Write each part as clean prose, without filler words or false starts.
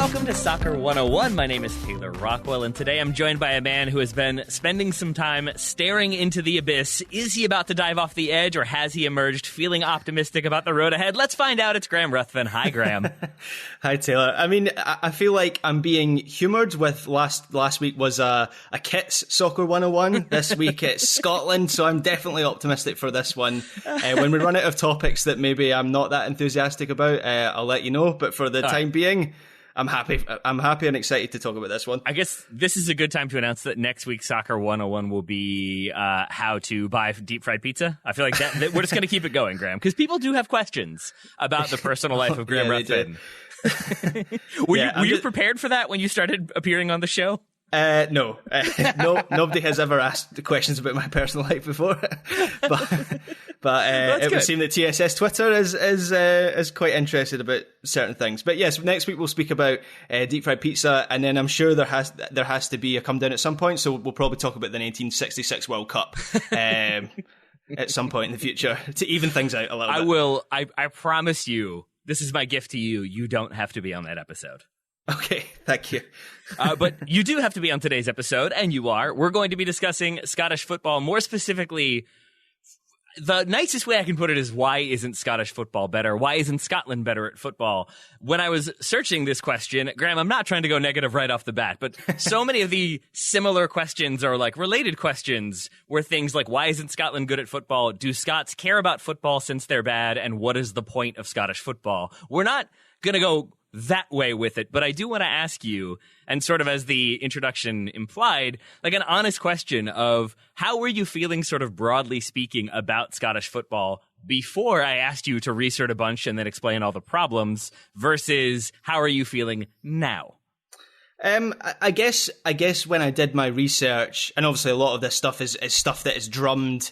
welcome to Soccer 101. My name is Taylor Rockwell, and today I'm joined by a man who has been spending some time staring into the abyss. Is he about to dive off the edge, or has he emerged feeling optimistic about the road ahead? Let's find out. It's Graham Ruthven. Hi, Graham. Hi, Taylor. I mean, I feel like I'm being humoured with last week was a Kits Soccer 101. This week it's Scotland, so I'm definitely optimistic for this one. When we run out of topics that maybe I'm not that enthusiastic about, I'll let you know. But for the time being, I'm happy and excited to talk about this one. I guess this is a good time to announce that next week's Soccer 101 will be how to buy deep fried pizza. I feel like that we're just going to keep it going, Graham, because people do have questions about the personal life of Graham Ruthven. Were you prepared for that when you started appearing on the show? No, nobody has ever asked questions about my personal life before, but it would seem that TSS Twitter is quite interested about certain things. But yes, next week we'll speak about deep fried pizza, and then I'm sure there has to be a come down at some point. So we'll probably talk about the 1966 World Cup at some point in the future to even things out a little bit. I promise you, this is my gift to you. You don't have to be on that episode. Okay, thank you. But you do have to be on today's episode, and you are. We're going to be discussing Scottish football. More specifically, the nicest way I can put it is, why isn't Scottish football better? Why isn't Scotland better at football? When I was searching this question, Graham, I'm not trying to go negative right off the bat, but so many of the similar questions or like related questions were things like, why isn't Scotland good at football? Do Scots care about football since they're bad? And what is the point of Scottish football? We're not going to go that way with it, but I do want to ask you, and sort of as the introduction implied, like an honest question of how were you feeling sort of broadly speaking about Scottish football before I asked you to research a bunch and then explain all the problems, versus how are you feeling now? I guess when I did my research, and obviously a lot of this stuff is stuff that is drummed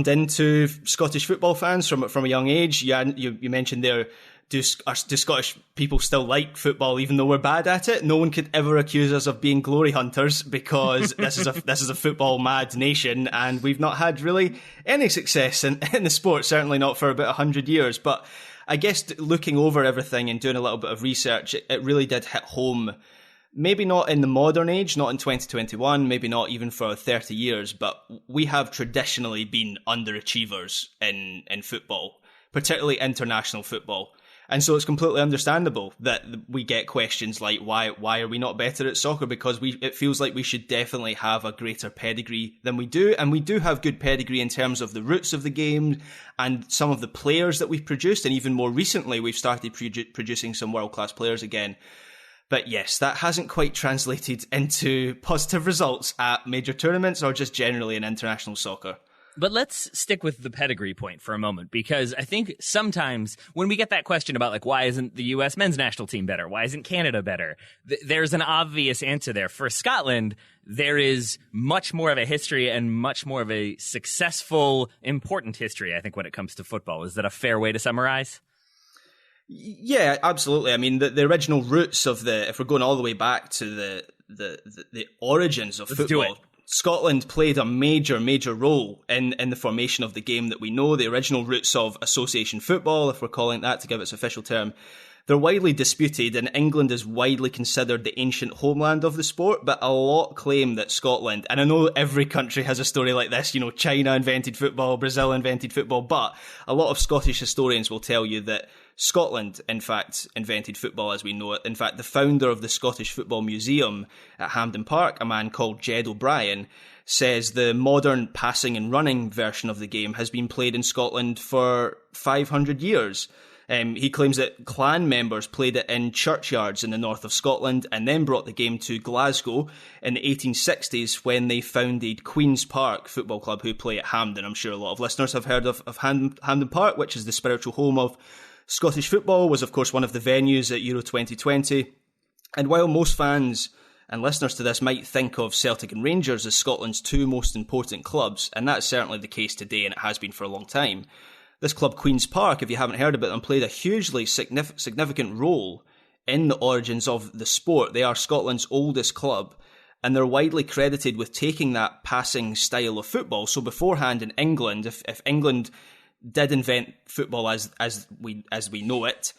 into Scottish football fans from a young age. You mentioned there, do Scottish people still like football even though we're bad at it? No one could ever accuse us of being glory hunters, because this is a football mad nation, and we've not had really any success in the sport, certainly not for about 100 years. But I guess looking over everything and doing a little bit of research, it really did hit home. Maybe not in the modern age, not in 2021, maybe not even for 30 years, but we have traditionally been underachievers in football, particularly international football. And so it's completely understandable that we get questions like, why are we not better at soccer? Because it feels like we should definitely have a greater pedigree than we do. And we do have good pedigree in terms of the roots of the game and some of the players that we've produced. And even more recently, we've started producing some world-class players again. But yes, that hasn't quite translated into positive results at major tournaments or just generally in international soccer. But let's stick with the pedigree point for a moment, because I think sometimes when we get that question about, like, why isn't the U.S. men's national team better? Why isn't Canada better? There's an obvious answer there. For Scotland, there is much more of a history and much more of a successful, important history, I think, when it comes to football. Is that a fair way to summarize? Yeah, absolutely. I mean, the original roots of if we're going all the way back to the origins of football, Scotland played a major role in the formation of the game that we know. The original roots of association football, if we're calling it that to give its official term, they're widely disputed, and England is widely considered the ancient homeland of the sport, but a lot claim that Scotland, and I know every country has a story like this, China invented football, Brazil invented football, but a lot of Scottish historians will tell you that Scotland, in fact, invented football as we know it. In fact, the founder of the Scottish Football Museum at Hampden Park, a man called Jed O'Brien, says the modern passing and running version of the game has been played in Scotland for 500 years. He claims that clan members played it in churchyards in the north of Scotland and then brought the game to Glasgow in the 1860s when they founded Queen's Park Football Club, who play at Hampden. I'm sure a lot of listeners have heard of Hampden Park, which is the spiritual home of Scottish football, was of course one of the venues at Euro 2020. And while most fans and listeners to this might think of Celtic and Rangers as Scotland's two most important clubs, and that's certainly the case today and it has been for a long time, this club, Queen's Park, if you haven't heard about them, played a hugely significant role in the origins of the sport. They are Scotland's oldest club, and they're widely credited with taking that passing style of football. So beforehand in England, if England did invent football as we know it,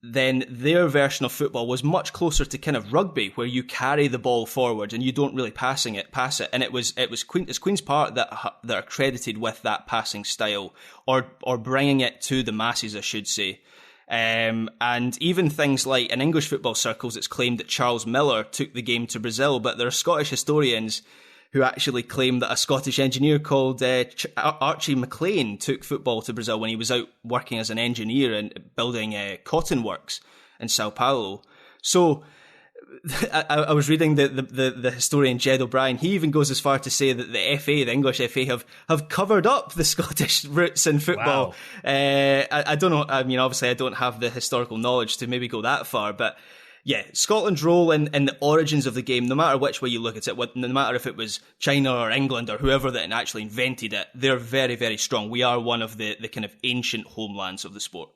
then their version of football was much closer to kind of rugby, where you carry the ball forward and you don't really pass it. And it's Queen's Park that are credited with that passing style, or bringing it to the masses, I should say. And even things like in English football circles, it's claimed that Charles Miller took the game to Brazil, but there are Scottish historians who actually claim that a Scottish engineer called Archie McLean took football to Brazil when he was out working as an engineer and building cotton works in Sao Paulo. So I was reading the historian Jed O'Brien. He even goes as far to say that the FA, the English FA, have covered up the Scottish roots in football. Wow. I don't know. I mean, obviously, I don't have the historical knowledge to maybe go that far, but yeah, Scotland's role in the origins of the game, no matter which way you look at it, no matter if it was China or England or whoever that actually invented it, they're very, very strong. We are one of the kind of ancient homelands of the sport.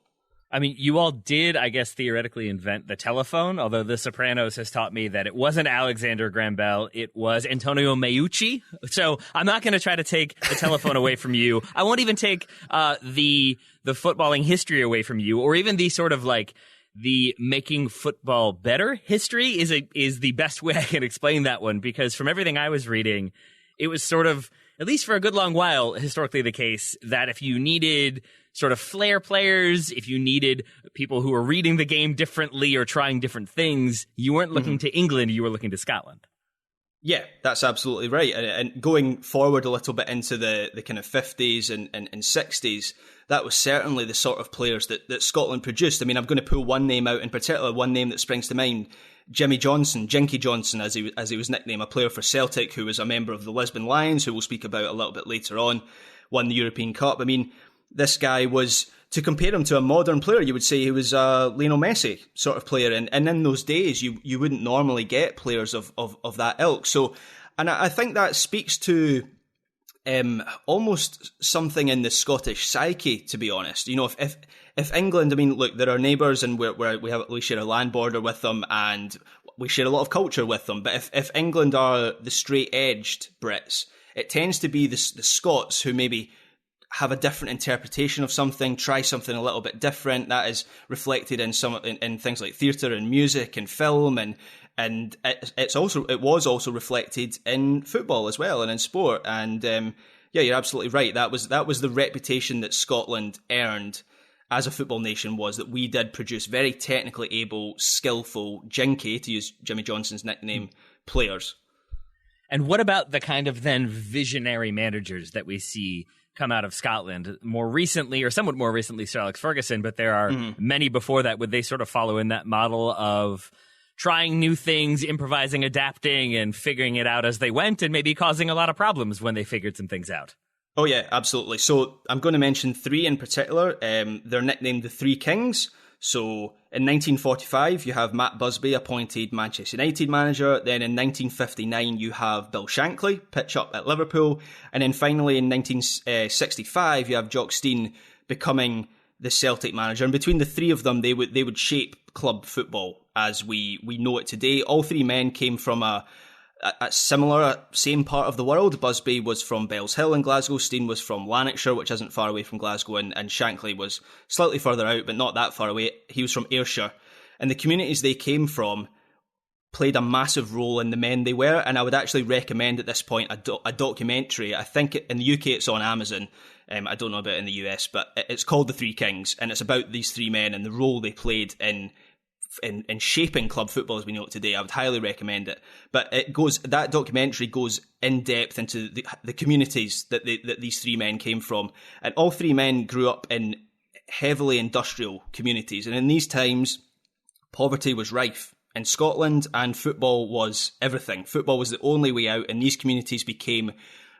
I mean, you all did, I guess, theoretically invent the telephone, although The Sopranos has taught me that it wasn't Alexander Graham Bell, it was Antonio Meucci. So I'm not going to try to take the telephone away from you. I won't even take the footballing history away from you, or even the sort of like the making football better history is the best way I can explain that one, because from everything I was reading, it was sort of, at least for a good long while, historically the case that if you needed sort of flair players, if you needed people who were reading the game differently or trying different things, you weren't looking to England, you were looking to Scotland. Yeah, that's absolutely right. And going forward a little bit into the kind of 50s and 60s, that was certainly the sort of players that Scotland produced. I mean, I'm going to pull one name out in particular, one name that springs to mind, Jimmy Johnson, Jinky Johnson, as he was nicknamed, a player for Celtic who was a member of the Lisbon Lions, who we'll speak about a little bit later on, won the European Cup. I mean, this guy was, to compare him to a modern player, you would say he was a Lionel Messi sort of player. And in those days, you wouldn't normally get players of that ilk. So, and I think that speaks to almost something in the Scottish psyche, to be honest. You know, if England, I mean, look, they're our neighbours and we share a land border with them and we share a lot of culture with them. But if England are the straight-edged Brits, it tends to be the Scots who maybe have a different interpretation of something, try something a little bit different. That is reflected in in things like theatre and music and film, and it was also reflected in football as well and in sport. And yeah, you're absolutely right. That was the reputation that Scotland earned as a football nation, was that we did produce very technically able, skillful, jinky, to use Jimmy Johnson's nickname, players. And what about the kind of then visionary managers that we see come out of Scotland more recently, or somewhat more recently, Sir Alex Ferguson, but there are many before that? Would they sort of follow in that model of trying new things, improvising, adapting, and figuring it out as they went, and maybe causing a lot of problems when they figured some things out? Oh yeah, absolutely. So I'm going to mention three in particular. They're nicknamed the Three Kings. So in 1945, you have Matt Busby appointed Manchester United manager. Then in 1959, you have Bill Shankly, pitch up at Liverpool. And then finally in 1965, you have Jock Stein becoming the Celtic manager. And between the three of them, they would shape club football as we know it today. All three men came from a similar, same part of the world. Busby was from Bells Hill in Glasgow, Stein was from Lanarkshire, which isn't far away from Glasgow, and Shankly was slightly further out, but not that far away. He was from Ayrshire. And the communities they came from played a massive role in the men they were, and I would actually recommend at this point a documentary. I think in the UK it's on Amazon. I don't know about it in the US, but it's called The Three Kings, and it's about these three men and the role they played in shaping club football as we know it today. I would highly recommend it. But that documentary goes in depth into the communities that these three men came from. And all three men grew up in heavily industrial communities. And in these times, poverty was rife in Scotland, and football was everything. Football was the only way out, and these communities became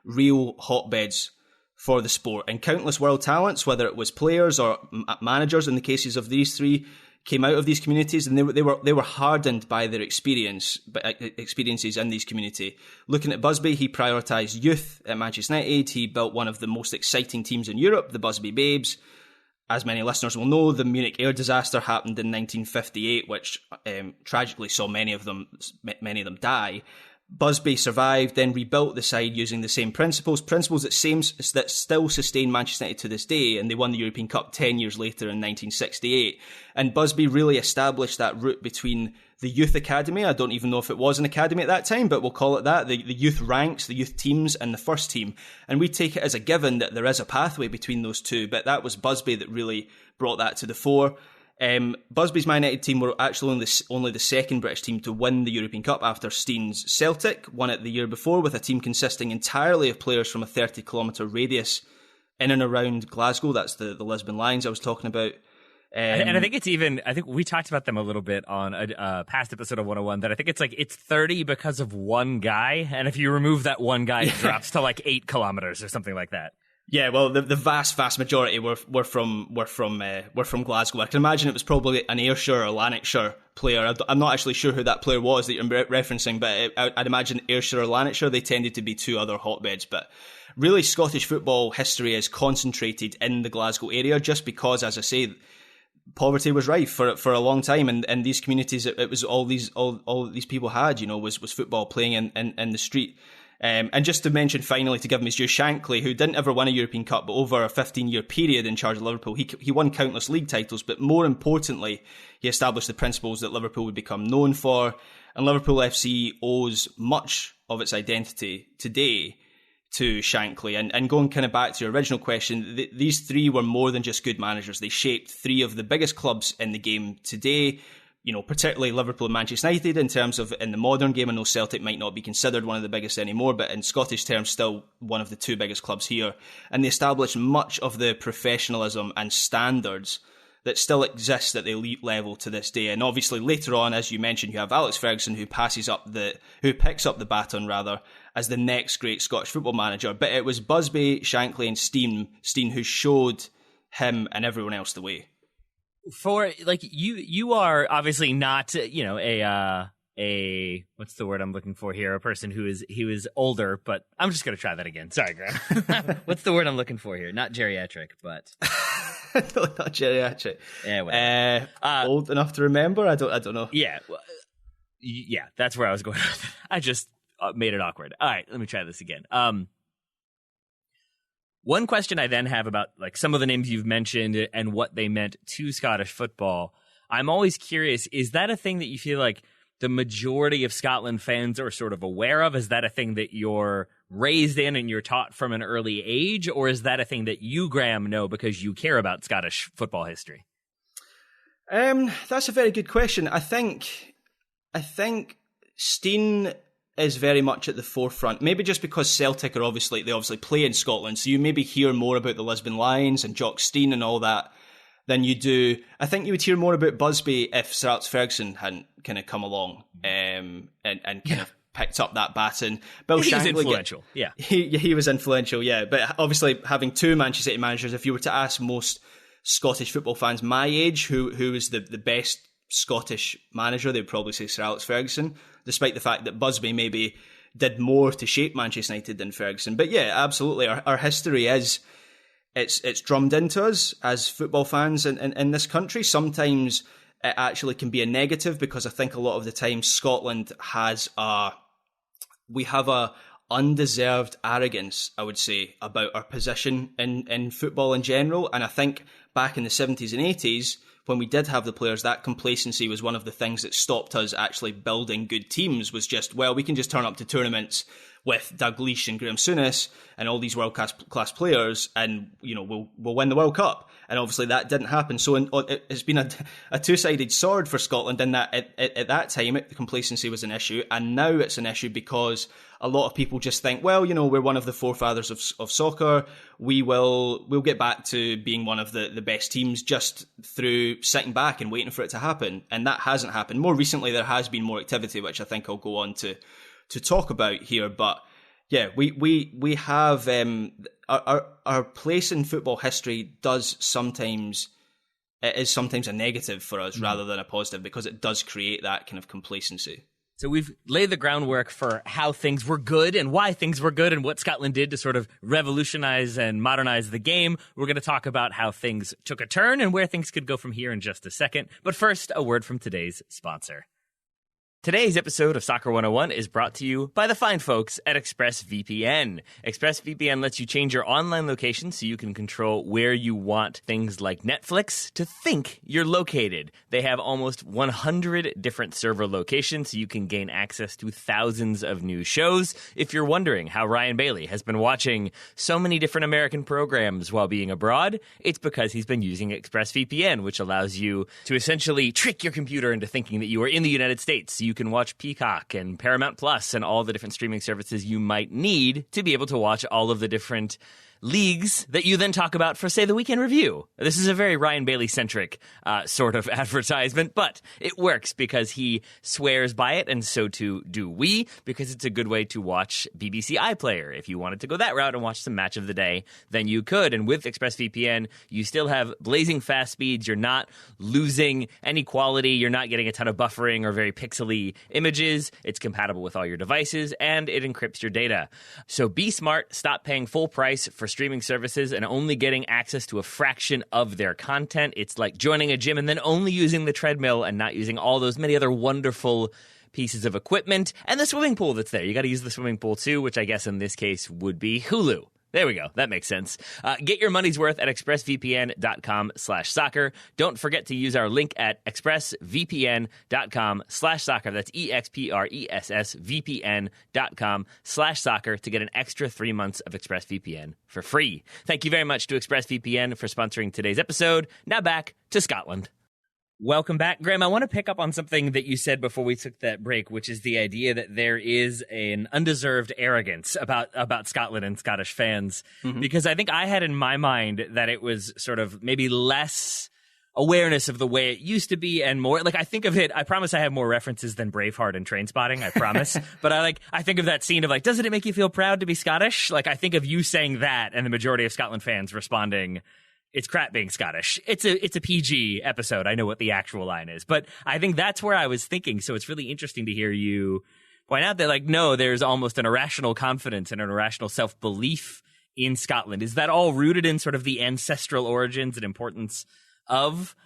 real hotbeds for the sport. And countless world talents, whether it was players or managers in the cases of these three, came out of these communities, and they were hardened by their experiences in these community. Looking at Busby, he prioritised youth at Manchester United. He built one of the most exciting teams in Europe, the Busby Babes. As many listeners will know, the Munich air disaster happened in 1958, which tragically saw many of them die. Busby survived, then rebuilt the side using the same principles that still sustain Manchester United to this day, and they won the European Cup 10 years later in 1968. And Busby really established that route between the youth academy, I don't even know if it was an academy at that time, but we'll call it that, the youth ranks, the youth teams, and the first team. And we take it as a given that there is a pathway between those two, but that was Busby that really brought that to the fore. Busby's Man United team were actually only the second British team to win the European Cup after Steen's Celtic won it the year before, with a team consisting entirely of players from a 30-kilometre radius in and around Glasgow. That's the Lisbon Lions I was talking about. And I think I think we talked about them a little bit on a past episode of 101, that I think it's 30 because of one guy. And if you remove that one guy, it drops to like 8 kilometers or something like that. Yeah, well, the vast majority were from Glasgow. I can imagine it was probably an Ayrshire or Lanarkshire player. I'm not actually sure who that player was that you're referencing, but I'd imagine Ayrshire or Lanarkshire. They tended to be two other hotbeds, but really Scottish football history is concentrated in the Glasgow area, just because, as I say, poverty was rife for a long time, and these communities, it was all these people had, was football playing in the street. And just to mention finally, to give him his due, Shankly, who didn't ever win a European Cup, but over a 15-year period in charge of Liverpool, he won countless league titles, but more importantly, he established the principles that Liverpool would become known for, and Liverpool FC owes much of its identity today to Shankly. And going kind of back to your original question, these three were more than just good managers. They shaped three of the biggest clubs in the game today, particularly Liverpool and Manchester United in terms of in the modern game. I know Celtic might not be considered one of the biggest anymore, but in Scottish terms, still one of the two biggest clubs here. And they established much of the professionalism and standards that still exist at the elite level to this day. And obviously later on, as you mentioned, you have Alex Ferguson who picks up the baton as the next great Scottish football manager. But it was Busby, Shankly and Steen who showed him and everyone else the way. For you are obviously not a what's the word I'm looking for here? A person he was older, but I'm just gonna try that again. Sorry, Graham. What's the word I'm looking for here? Not geriatric, but no, not geriatric. Yeah, whatever. Old enough to remember? I don't know. Yeah, yeah, that's where I was going with it. I just made it awkward. All right, let me try this again. One question I then have about some of the names you've mentioned and what they meant to Scottish football. I'm always curious, is that a thing that you feel like the majority of Scotland fans are sort of aware of? Is that a thing that you're raised in and you're taught from an early age? Or is that a thing that you, Graham, know because you care about Scottish football history? That's a very good question. I think Steen is very much at the forefront. Maybe just because Celtic they obviously play in Scotland, so you maybe hear more about the Lisbon Lions and Jock Stein and all that than you do. I think you would hear more about Busby if Sir Alex Ferguson hadn't kind of come along and kind of picked up that baton. Bill He was Shankly, influential, yeah. He was influential, yeah. But obviously having two Manchester City managers, if you were to ask most Scottish football fans my age who is the best Scottish manager, they'd probably say Sir Alex Ferguson, despite the fact that Busby maybe did more to shape Manchester United than Ferguson. But yeah, absolutely, our history is it's drummed into us as football fans in this country. Sometimes it actually can be a negative, because I think a lot of the time Scotland has we have a undeserved arrogance, I would say, about our position in football in general. And I think back in the 70s and 80s, when we did have the players, that complacency was one of the things that stopped us actually building good teams. Was just, well, we can just turn up to tournaments with Dalglish and Graham Souness and all these world class players, and we'll win the World Cup. And obviously that didn't happen. So it's been a two-sided sword for Scotland in that at that time complacency was an issue, and now it's an issue because a lot of people just think, well, we're one of the forefathers of soccer. We'll get back to being one of the best teams just through sitting back and waiting for it to happen. And that hasn't happened. More recently, there has been more activity, which I think I'll go on to talk about here. But yeah, we have our place in football history is sometimes a negative for us rather than a positive, because it does create that kind of complacency. So we've laid the groundwork for how things were good and why things were good and what Scotland did to sort of revolutionize and modernize the game. We're going to talk about how things took a turn and where things could go from here in just a second. But first, a word from today's sponsor. Today's episode of Soccer 101 is brought to you by the fine folks at ExpressVPN. ExpressVPN lets you change your online location so you can control where you want things like Netflix to think you're located. They have almost 100 different server locations so you can gain access to thousands of new shows. If you're wondering how Ryan Bailey has been watching so many different American programs while being abroad, it's because he's been using ExpressVPN, which allows you to essentially trick your computer into thinking that you are in the United States. So you can watch Peacock and Paramount Plus and all the different streaming services you might need to be able to watch all of the different leagues that you then talk about for, say, the Weekend Review. This is a very Ryan Bailey-centric sort of advertisement, but it works because he swears by it, and so too do we, because it's a good way to watch BBC iPlayer. If you wanted to go that route and watch some Match of the Day, then you could. And with ExpressVPN, you still have blazing fast speeds. You're not losing any quality. You're not getting a ton of buffering or very pixely images. It's compatible with all your devices, and it encrypts your data. So be smart. Stop paying full price for streaming services and only getting access to a fraction of their content. It's like joining a gym and then only using the treadmill and not using all those many other wonderful pieces of equipment and the swimming pool that's there. You got to use the swimming pool too, which I guess in this case would be Hulu. There we go. That makes sense. Get your money's worth at expressvpn.com/soccer. Don't forget to use our link at expressvpn.com/soccer. That's expressvpn.com/soccer to get an extra 3 months of ExpressVPN for free. Thank you very much to ExpressVPN for sponsoring today's episode. Now back to Scotland. Welcome back. Graham, I want to pick up on something that you said before we took that break, which is the idea that there is an undeserved arrogance about Scotland and Scottish fans. Mm-hmm. Because I think I had in my mind that it was sort of maybe less awareness of the way it used to be and more like I think of it. I promise I have more references than Braveheart and Trainspotting. I promise. But I think of that scene of like, doesn't it make you feel proud to be Scottish? Like I think of you saying that and the majority of Scotland fans responding, it's crap being Scottish. It's a PG episode. I know what the actual line is. But I think that's where I was thinking. So it's really interesting to hear you point out that, like, no, there's almost an irrational confidence and an irrational self-belief in Scotland. Is that all rooted in sort of the ancestral origins and importance of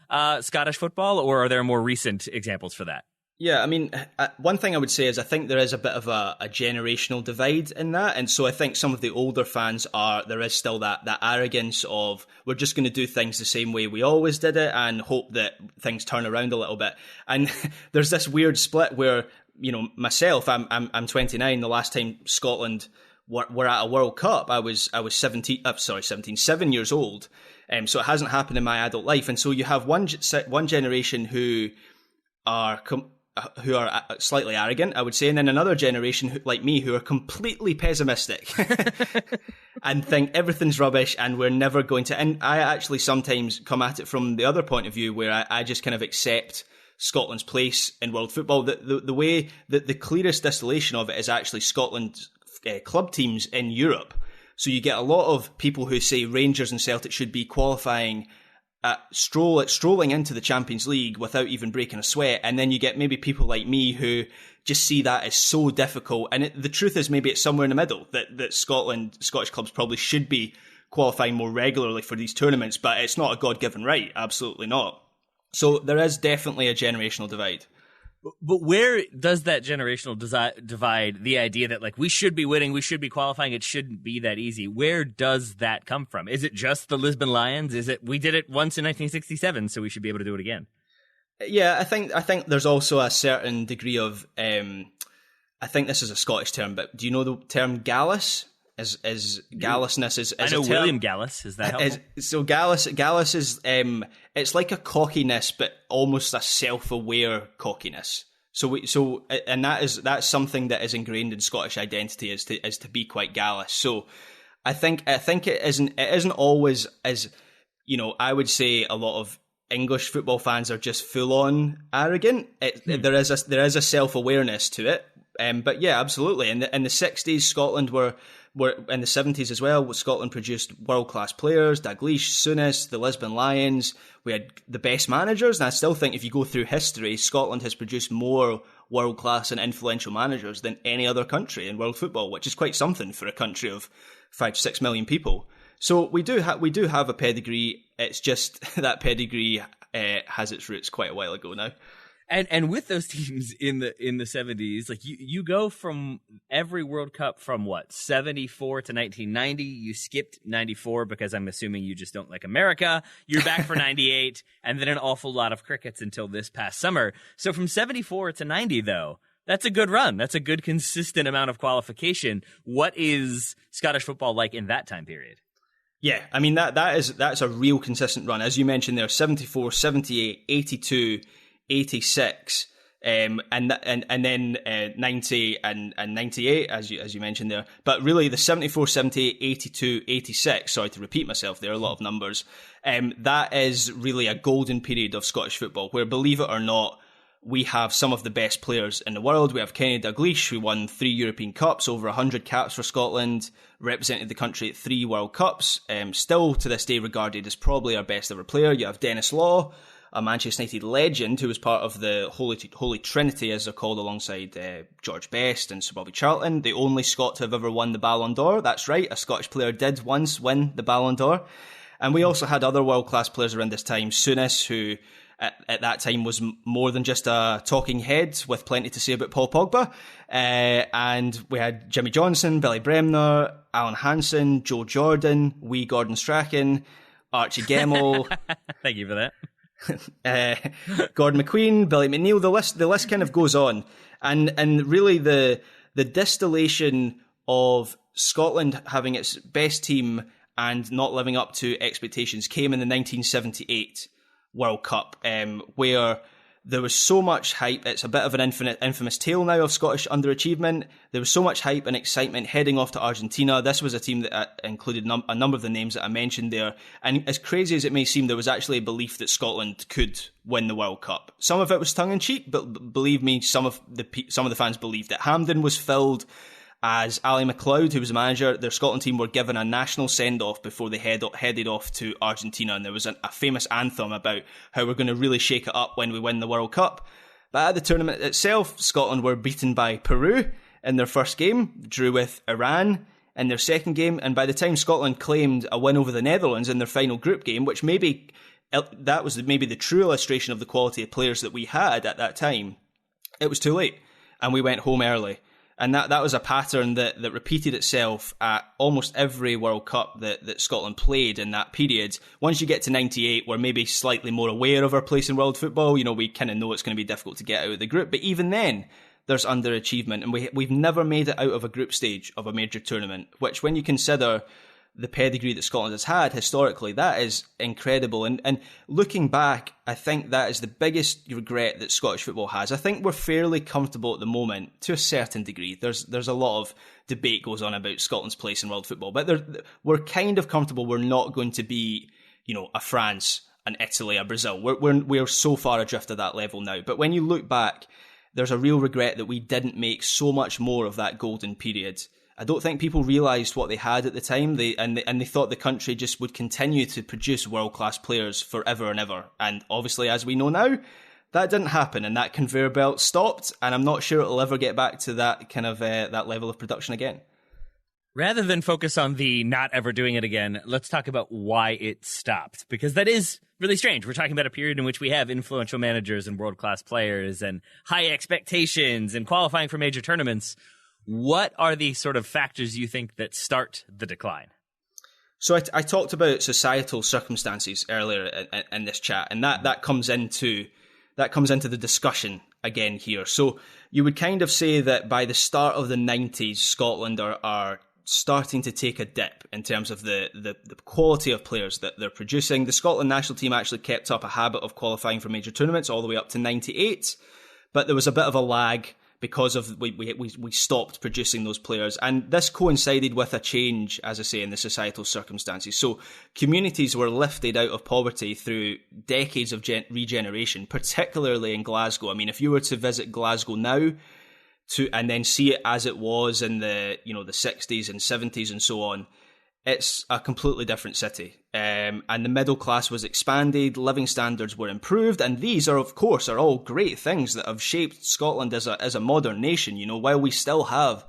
Scottish football, or are there more recent examples for that? Yeah, I mean, one thing I would say is I think there is a bit of a generational divide in that. And so I think some of the older fans there is still that arrogance of we're just going to do things the same way we always did it and hope that things turn around a little bit. And there's this weird split where, you know, myself, I'm 29. The last time Scotland were at a World Cup, I was 7 years old. So it hasn't happened in my adult life. And so you have one generation who are slightly arrogant, I would say, and then another generation like me who are completely pessimistic and think everything's rubbish and we're never going to. And I actually sometimes come at it from the other point of view where I just kind of accept Scotland's place in world football. The way that the clearest distillation of it is actually Scotland's club teams in Europe. So you get a lot of people who say Rangers and Celtic should be qualifying strolling into the Champions League without even breaking a sweat, and then you get maybe people like me who just see that as so difficult. And the truth is maybe it's somewhere in the middle, that Scottish clubs probably should be qualifying more regularly for these tournaments, but it's not a God-given right, absolutely not. So there is definitely a generational divide. But where does that generational divide, the idea that, like, we should be winning, we should be qualifying, it shouldn't be that easy, where does that come from? Is it just the Lisbon Lions? Is it we did it once in 1967, so we should be able to do it again? Yeah, I think there's also a certain degree of, I think this is a Scottish term, but do you know the term gallus? Is gallusness is I know a term. William Gallus. Is that helpful? So Gallus is it's like a cockiness, but almost a self-aware cockiness. And that's something that is ingrained in Scottish identity is to be quite gallus. So I think it isn't always as, you know, I would say a lot of English football fans are just full on arrogant. There is a self-awareness to it. But yeah, absolutely. In the 60s, Scotland were in the 70s as well. Scotland produced world-class players, Dalglish, Souness, the Lisbon Lions. We had the best managers, and I still think if you go through history, Scotland has produced more world-class and influential managers than any other country in world football, which is quite something for a country of 5-6 million people. So we do have a pedigree. It's just that pedigree has its roots quite a while ago now. And with those teams in the 70s, like you go from every World Cup from what, 74 to 1990. You skipped 94 because I'm assuming you just don't like America. You're back for 98, and then an awful lot of crickets until this past summer. So from 74 to 90, though, that's a good run. That's a good consistent amount of qualification. What is Scottish football like in that time period? Yeah, I mean, that's a real consistent run. As you mentioned there, 74, 78, 82, 86, and then 90 and 98, as you mentioned there. But really, the 74, 78, 82, 86, sorry to repeat myself, there are a lot of numbers. That is really a golden period of Scottish football, where, believe it or not, we have some of the best players in the world. We have Kenny Dalglish, who won 3 European Cups, over 100 caps for Scotland, represented the country at 3 World Cups, still to this day regarded as probably our best ever player. You have Dennis Law, a Manchester United legend who was part of the Holy Trinity, as they're called, alongside George Best and Sir Bobby Charlton, the only Scot to have ever won the Ballon d'Or. That's right, a Scottish player did once win the Ballon d'Or. And we also had other world-class players around this time. Souness, who at that time was more than just a talking head with plenty to say about Paul Pogba. And we had Jimmy Johnson, Billy Bremner, Alan Hansen, Joe Jordan, wee Gordon Strachan, Archie Gemmell. Thank you for that. Gordon McQueen, Billy McNeil, the list kind of goes on. And really the distillation of Scotland having its best team and not living up to expectations came in the 1978 World Cup, where there was so much hype. It's a bit of an infamous tale now of Scottish underachievement. There was so much hype and excitement heading off to Argentina. This was a team that included a number of the names that I mentioned there. And as crazy as it may seem, there was actually a belief that Scotland could win the World Cup. Some of it was tongue-in-cheek, but believe me, some of the fans believed it. Hampden was filled as Ali MacLeod, who was the manager. Their Scotland team were given a national send-off before they headed off to Argentina, and there was a famous anthem about how we're going to really shake it up when we win the World Cup. But at the tournament itself, Scotland were beaten by Peru in their first game, drew with Iran in their second game, and by the time Scotland claimed a win over the Netherlands in their final group game, which that was maybe the true illustration of the quality of players that we had at that time, it was too late, and we went home early. And that was a pattern that repeated itself at almost every World Cup that Scotland played in that period. Once you get to 98, we're maybe slightly more aware of our place in world football. You know, we kind of know it's going to be difficult to get out of the group. But even then, there's underachievement. And we've never made it out of a group stage of a major tournament, which, when you consider the pedigree that Scotland has had historically, that is incredible. And looking back, I think that is the biggest regret that Scottish football has. I think we're fairly comfortable at the moment to a certain degree. There's a lot of debate goes on about Scotland's place in world football, but we're kind of comfortable. We're not going to be, a France, an Italy, a Brazil. We're so far adrift at that level now. But when you look back, there's a real regret that we didn't make so much more of that golden period. I don't think people realised what they had at the time. They thought the country just would continue to produce world-class players forever and ever. And obviously, as we know now, that didn't happen, and that conveyor belt stopped, and I'm not sure it'll ever get back to that kind of that level of production again. Rather than focus on the not ever doing it again, let's talk about why it stopped, because that is really strange. We're talking about a period in which we have influential managers and world-class players and high expectations and qualifying for major tournaments. What are the sort of factors you think that start the decline? So I talked about societal circumstances earlier in this chat, and that comes into the discussion again here. So you would kind of say that by the start of the 90s, Scotland are starting to take a dip in terms of the quality of players that they're producing. The Scotland national team actually kept up a habit of qualifying for major tournaments all the way up to 98, but there was a bit of a lag because of we stopped producing those players. And this coincided with a change, as I say, in the societal circumstances. So communities were lifted out of poverty through decades of regeneration, particularly in Glasgow. I mean, if you were to visit Glasgow now and then see it as it was in the 60s and 70s and so on, it's a completely different city. And the middle class was expanded, living standards were improved, and these are, of course, all great things that have shaped Scotland as a modern nation. While we still have,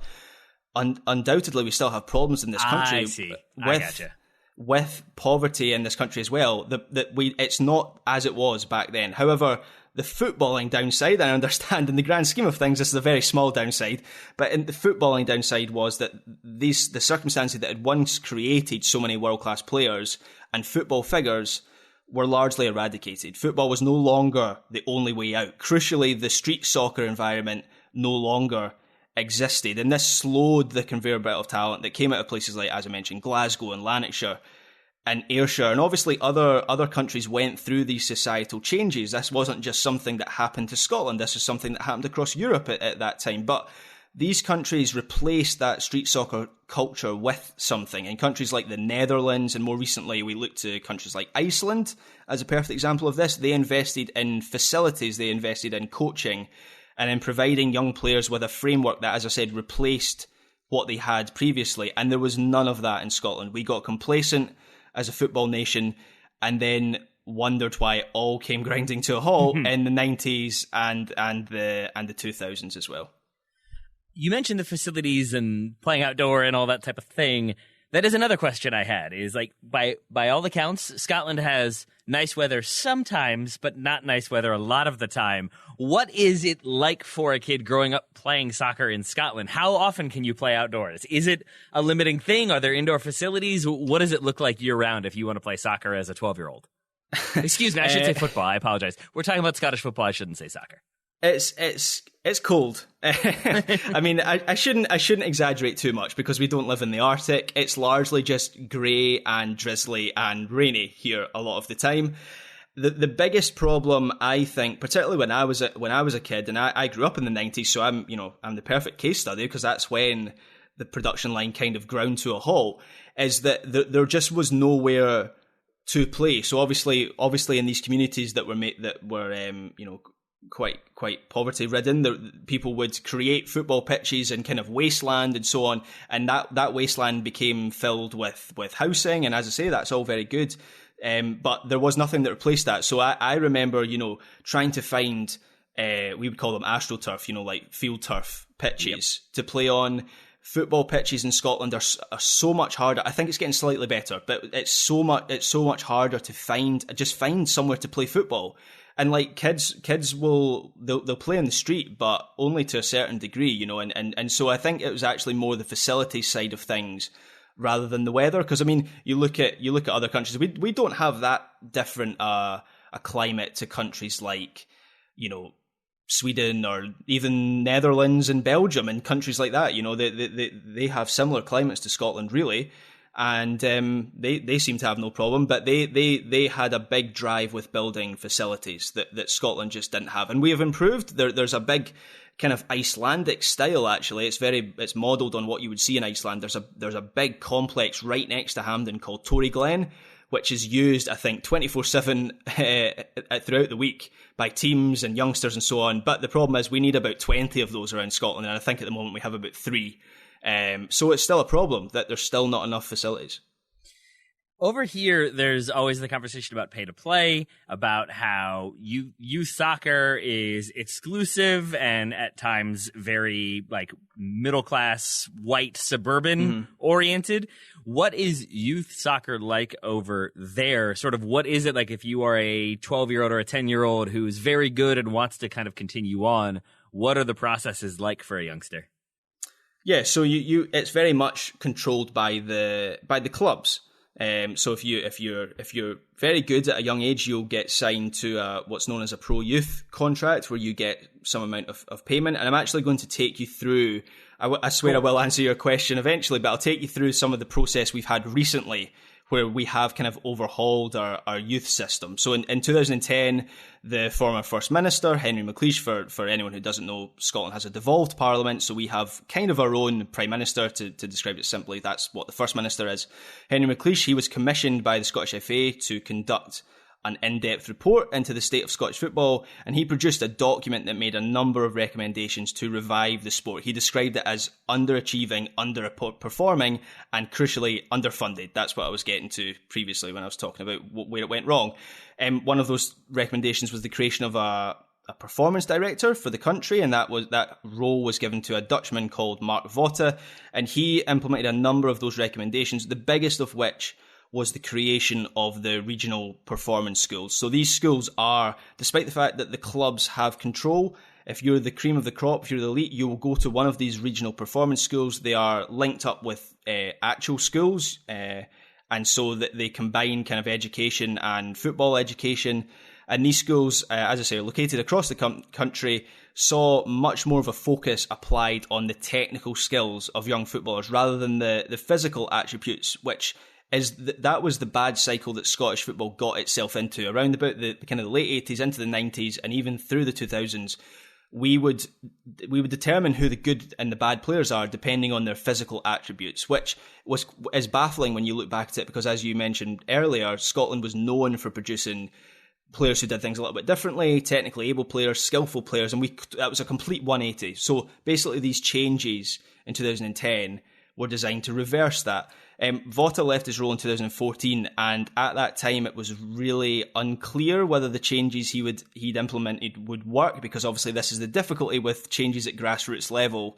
undoubtedly, we still have problems in this country. I see. I gotcha. With poverty in this country as well. It's not as it was back then. However, the footballing downside, I understand in the grand scheme of things, this is a very small downside, but in the footballing downside was that the circumstances that had once created so many world-class players and football figures were largely eradicated. Football was no longer the only way out. Crucially, the street soccer environment no longer existed, and this slowed the conveyor belt of talent that came out of places like, as I mentioned, Glasgow and Lanarkshire and Ayrshire, and obviously other countries went through these societal changes. This wasn't just something that happened to Scotland, this was something that happened across Europe at that time, but these countries replaced that street soccer culture with something. In countries like the Netherlands, and more recently we look to countries like Iceland as a perfect example of this, they invested in facilities, they invested in coaching, and in providing young players with a framework that, as I said, replaced what they had previously. And there was none of that in Scotland. We got complacent as a football nation and then wondered why it all came grinding to a halt in the 90s and the 2000s as well. You mentioned the facilities and playing outdoor and all that type of thing. That is another question I had, is like, by all accounts, Scotland has nice weather sometimes, but not nice weather a lot of the time. What is it like for a kid growing up playing soccer in Scotland? How often can you play outdoors? Is it a limiting thing? Are there indoor facilities? What does it look like year-round if you want to play soccer as a 12-year-old? Excuse me, I should say football. I apologize. We're talking about Scottish football. I shouldn't say soccer. It's cold. I mean, I shouldn't exaggerate too much because we don't live in the Arctic. It's largely just grey and drizzly and rainy here a lot of the time. The biggest problem, I think, particularly when I was a kid, and I grew up in the 90s, so I'm the perfect case study because that's when the production line kind of ground to a halt, is that there just was nowhere to play. So obviously in these communities that were quite poverty ridden, people would create football pitches and kind of wasteland and so on, and that wasteland became filled with housing, and as I say, that's all very good, but there was nothing that replaced that. So I remember trying to find we would call them astroturf, like field turf pitches to play on. Football pitches in Scotland are so much harder. I think it's getting slightly better, but it's so much harder to find somewhere to play football. And like kids they'll play in the street, but only to a certain degree, and so I think it was actually more the facility side of things rather than the weather. Because I mean, you look at other countries, we don't have that different a climate to countries like Sweden or even Netherlands and Belgium and countries like that. They have similar climates to Scotland, really. And they seem to have no problem, but they had a big drive with building facilities that Scotland just didn't have, and we have improved. There's a big kind of Icelandic style. Actually, it's modelled on what you would see in Iceland. There's a big complex right next to Hampden called Torrey Glen, which is used, I think, 24/7 throughout the week by teams and youngsters and so on. But the problem is we need about 20 of those around Scotland, and I think at the moment we have about 3. So it's still a problem that there's still not enough facilities. Over here, there's always the conversation about pay to play, about how youth soccer is exclusive and at times very middle class, white, suburban oriented. What is youth soccer like over there? Sort of what is it like if you are a 12-year-old or a 10-year-old who's very good and wants to kind of continue on? What are the processes like for a youngster? Yeah, so it's very much controlled by the clubs. So if you're very good at a young age, you'll get signed to what's known as a pro youth contract, where you get some amount of payment. And I'm actually going to take you through. I swear I will answer your question eventually, but I'll take you through some of the process we've had recently, where we have kind of overhauled our youth system. So in 2010, the former First Minister, Henry McLeish, for anyone who doesn't know, Scotland has a devolved parliament, so we have kind of our own Prime Minister, to describe it simply. That's what the First Minister is. Henry McLeish, he was commissioned by the Scottish FA to conduct an in-depth report into the state of Scottish football, and he produced a document that made a number of recommendations to revive the sport. He described it as underachieving, underperforming, and crucially underfunded. That's what I was getting to previously when I was talking about where it went wrong. One of those recommendations was the creation of a performance director for the country, and that role was given to a Dutchman called Mark Votta, and he implemented a number of those recommendations, the biggest of which was the creation of the regional performance schools. So these schools are, despite the fact that the clubs have control, if you're the cream of the crop, if you're the elite, you will go to one of these regional performance schools. They are linked up with actual schools, and so that they combine kind of education and football education. And these schools, as I say, are located across the country, saw much more of a focus applied on the technical skills of young footballers rather than the physical attributes, which is that was the bad cycle that Scottish football got itself into around about the kind of the late 80s into the 90s and even through the 2000s. We would determine who the good and the bad players are depending on their physical attributes, which is baffling when you look back at it, because as you mentioned earlier, Scotland was known for producing players who did things a little bit differently, technically able players, skillful players, and that was a complete 180. So basically these changes in 2010 were designed to reverse that. Vota left his role in 2014, and at that time it was really unclear whether the changes he'd implemented would work, because obviously this is the difficulty with changes at grassroots level,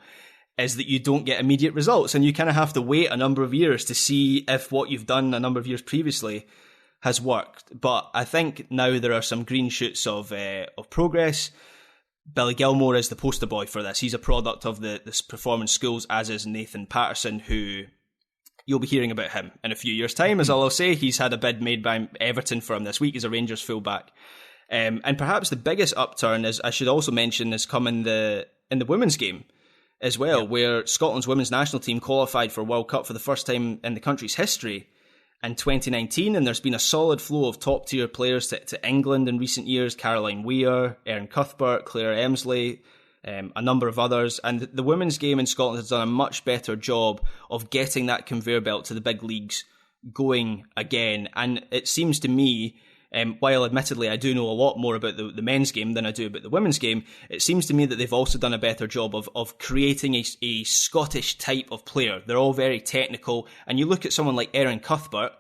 is that you don't get immediate results, and you kind of have to wait a number of years to see if what you've done a number of years previously has worked. But I think now there are some green shoots of progress. Billy Gilmore is the poster boy for this. He's a product of this performance schools, as is Nathan Patterson, who you'll be hearing about him in a few years' time, as I'll say. He's had a bid made by Everton for him this week as a Rangers fullback. And perhaps the biggest upturn, is I should also mention, has come in the women's game as well, where Scotland's women's national team qualified for World Cup for the first time in the country's history in 2019, and there's been a solid flow of top-tier players to England in recent years. Caroline Weir, Erin Cuthbert, Claire Emsley, a number of others. And the women's game in Scotland has done a much better job of getting that conveyor belt to the big leagues going again. And it seems to me, while admittedly I do know a lot more about the men's game than I do about the women's game, it seems to me that they've also done a better job of creating a Scottish type of player. They're all very technical, and you look at someone like Erin Cuthbert,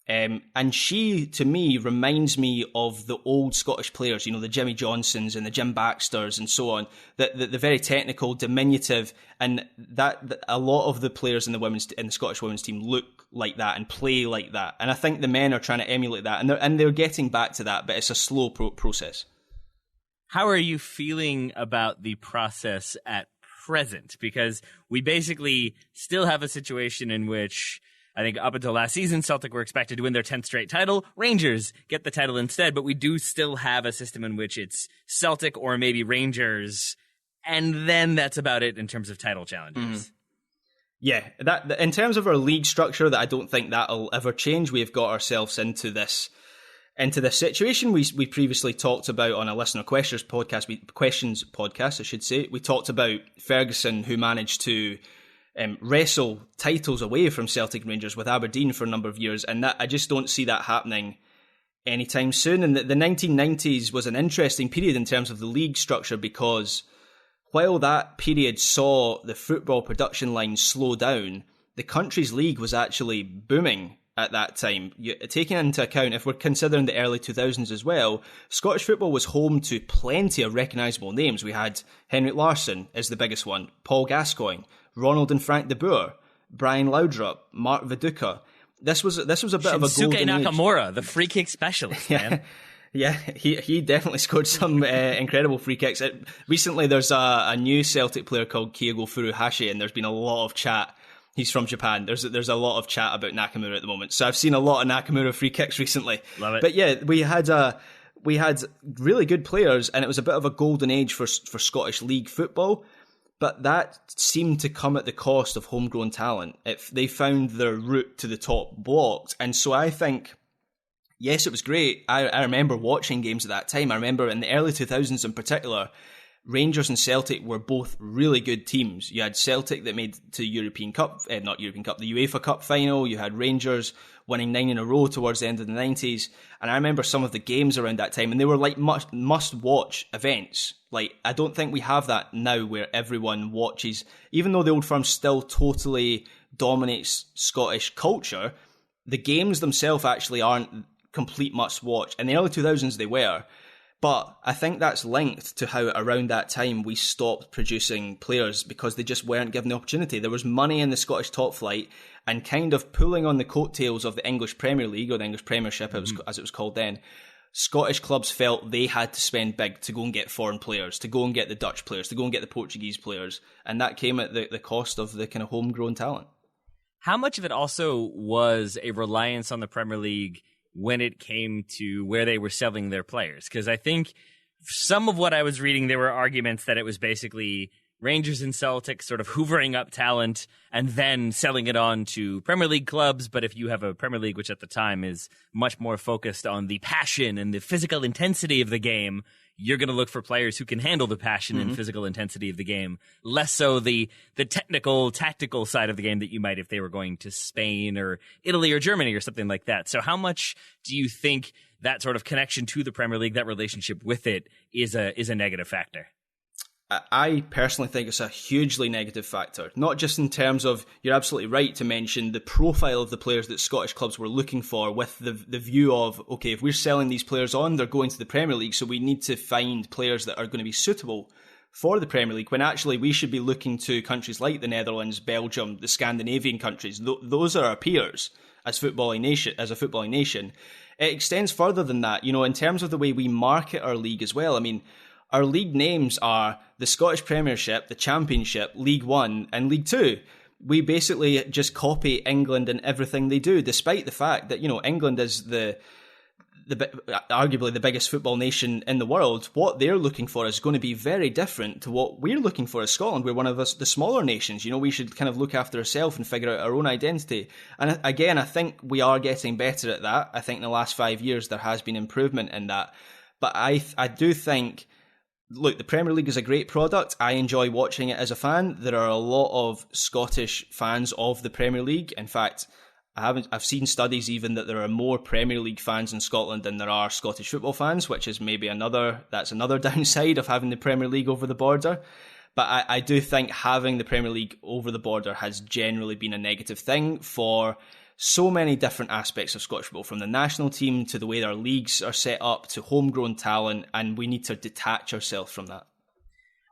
and she, to me, reminds me of the old Scottish players, the Jimmy Johnsons and the Jim Baxters and so on, the very technical, diminutive, and that a lot of the players in the Scottish women's team look like that and play like that. And I think the men are trying to emulate that, and they're getting back to that, but it's a slow process. How are you feeling about the process at present? Because we basically still have a situation in which I think up until last season, Celtic were expected to win their 10th straight title. Rangers get the title instead, but we do still have a system in which it's Celtic or maybe Rangers, and then that's about it in terms of title challenges. Mm. Yeah, that in terms of our league structure, that I don't think that'll ever change. We've got ourselves into this situation. We previously talked about on a listener questions podcast, I should say. We talked about Ferguson, who managed to wrestle titles away from Celtic and Rangers with Aberdeen for a number of years, and that I just don't see that happening anytime soon. And the 1990s was an interesting period in terms of the league structure, because while that period saw the football production line slow down, the country's league was actually booming at that time. Taking into account, if we're considering the early 2000s as well, Scottish football was home to plenty of recognisable names. We had Henrik Larsson as the biggest one, Paul Gascoigne, Ronald and Frank de Boer, Brian Laudrup, Mark Viduka. This was a bit of a golden Nakamura, age. the free kick specialist, man. Yeah, he definitely scored some incredible free kicks. Recently, there's a new Celtic player called Kyogo Furuhashi, and there's been a lot of chat. He's from Japan. There's a lot of chat about Nakamura at the moment. So I've seen a lot of Nakamura free kicks recently. Love it. But yeah, we had really good players, and it was a bit of a golden age for Scottish League football. But that seemed to come at the cost of homegrown talent. If they found their route to the top blocked. And so I think, yes, it was great. I remember watching games at that time. I remember in the early 2000s in particular, Rangers and Celtic were both really good teams. You had Celtic that made to the UEFA Cup final. You had Rangers winning 9 in a row towards the end of the 90s. And I remember some of the games around that time, and they were like must-watch events. Like, I don't think we have that now where everyone watches. Even though the Old Firm still totally dominates Scottish culture, the games themselves actually aren't complete must-watch. In the early 2000s they were. But I think that's linked to how around that time we stopped producing players because they just weren't given the opportunity. There was money in the Scottish top flight, and kind of pulling on the coattails of the English Premier League, or the English Premiership as it was called then, Scottish clubs felt they had to spend big to go and get foreign players, to go and get the Dutch players, to go and get the Portuguese players. And that came at the cost of the kind of homegrown talent. How much of it also was a reliance on the Premier League when it came to where they were selling their players? Because I think some of what I was reading, there were arguments that it was basically Rangers and Celtic sort of hoovering up talent and then selling it on to Premier League clubs. But if you have a Premier League, which at the time is much more focused on the passion and the physical intensity of the game, you're going to look for players who can handle the passion and physical intensity of the game, less so the technical, tactical side of the game that you might if they were going to Spain or Italy or Germany or something like that. So how much do you think that sort of connection to the Premier League, that relationship with it, is a negative factor? I personally think it's a hugely negative factor, not just in terms of, you're absolutely right to mention the profile of the players that Scottish clubs were looking for, with the view of, okay, if we're selling these players on, they're going to the Premier League, so we need to find players that are going to be suitable for the Premier League, when actually we should be looking to countries like the Netherlands, Belgium, the Scandinavian countries. Those are our peers as a footballing nation. It extends further than that, in terms of the way we market our league as well. I mean, our league names are the Scottish Premiership, the Championship, League One, and League Two. We basically just copy England in everything they do, despite the fact that, England is arguably the biggest football nation in the world. What they're looking for is going to be very different to what we're looking for as Scotland. We're one of the smaller nations. We should kind of look after ourselves and figure out our own identity. And again, I think we are getting better at that. I think in the last 5 years there has been improvement in that. But I do think, look, the Premier League is a great product. I enjoy watching it as a fan. There are a lot of Scottish fans of the Premier League. In fact, I've seen studies even that there are more Premier League fans in Scotland than there are Scottish football fans, which is maybe another downside of having the Premier League over the border. But I do think having the Premier League over the border has generally been a negative thing for so many different aspects of Scottish football, from the national team to the way our leagues are set up to homegrown talent, and we need to detach ourselves from that.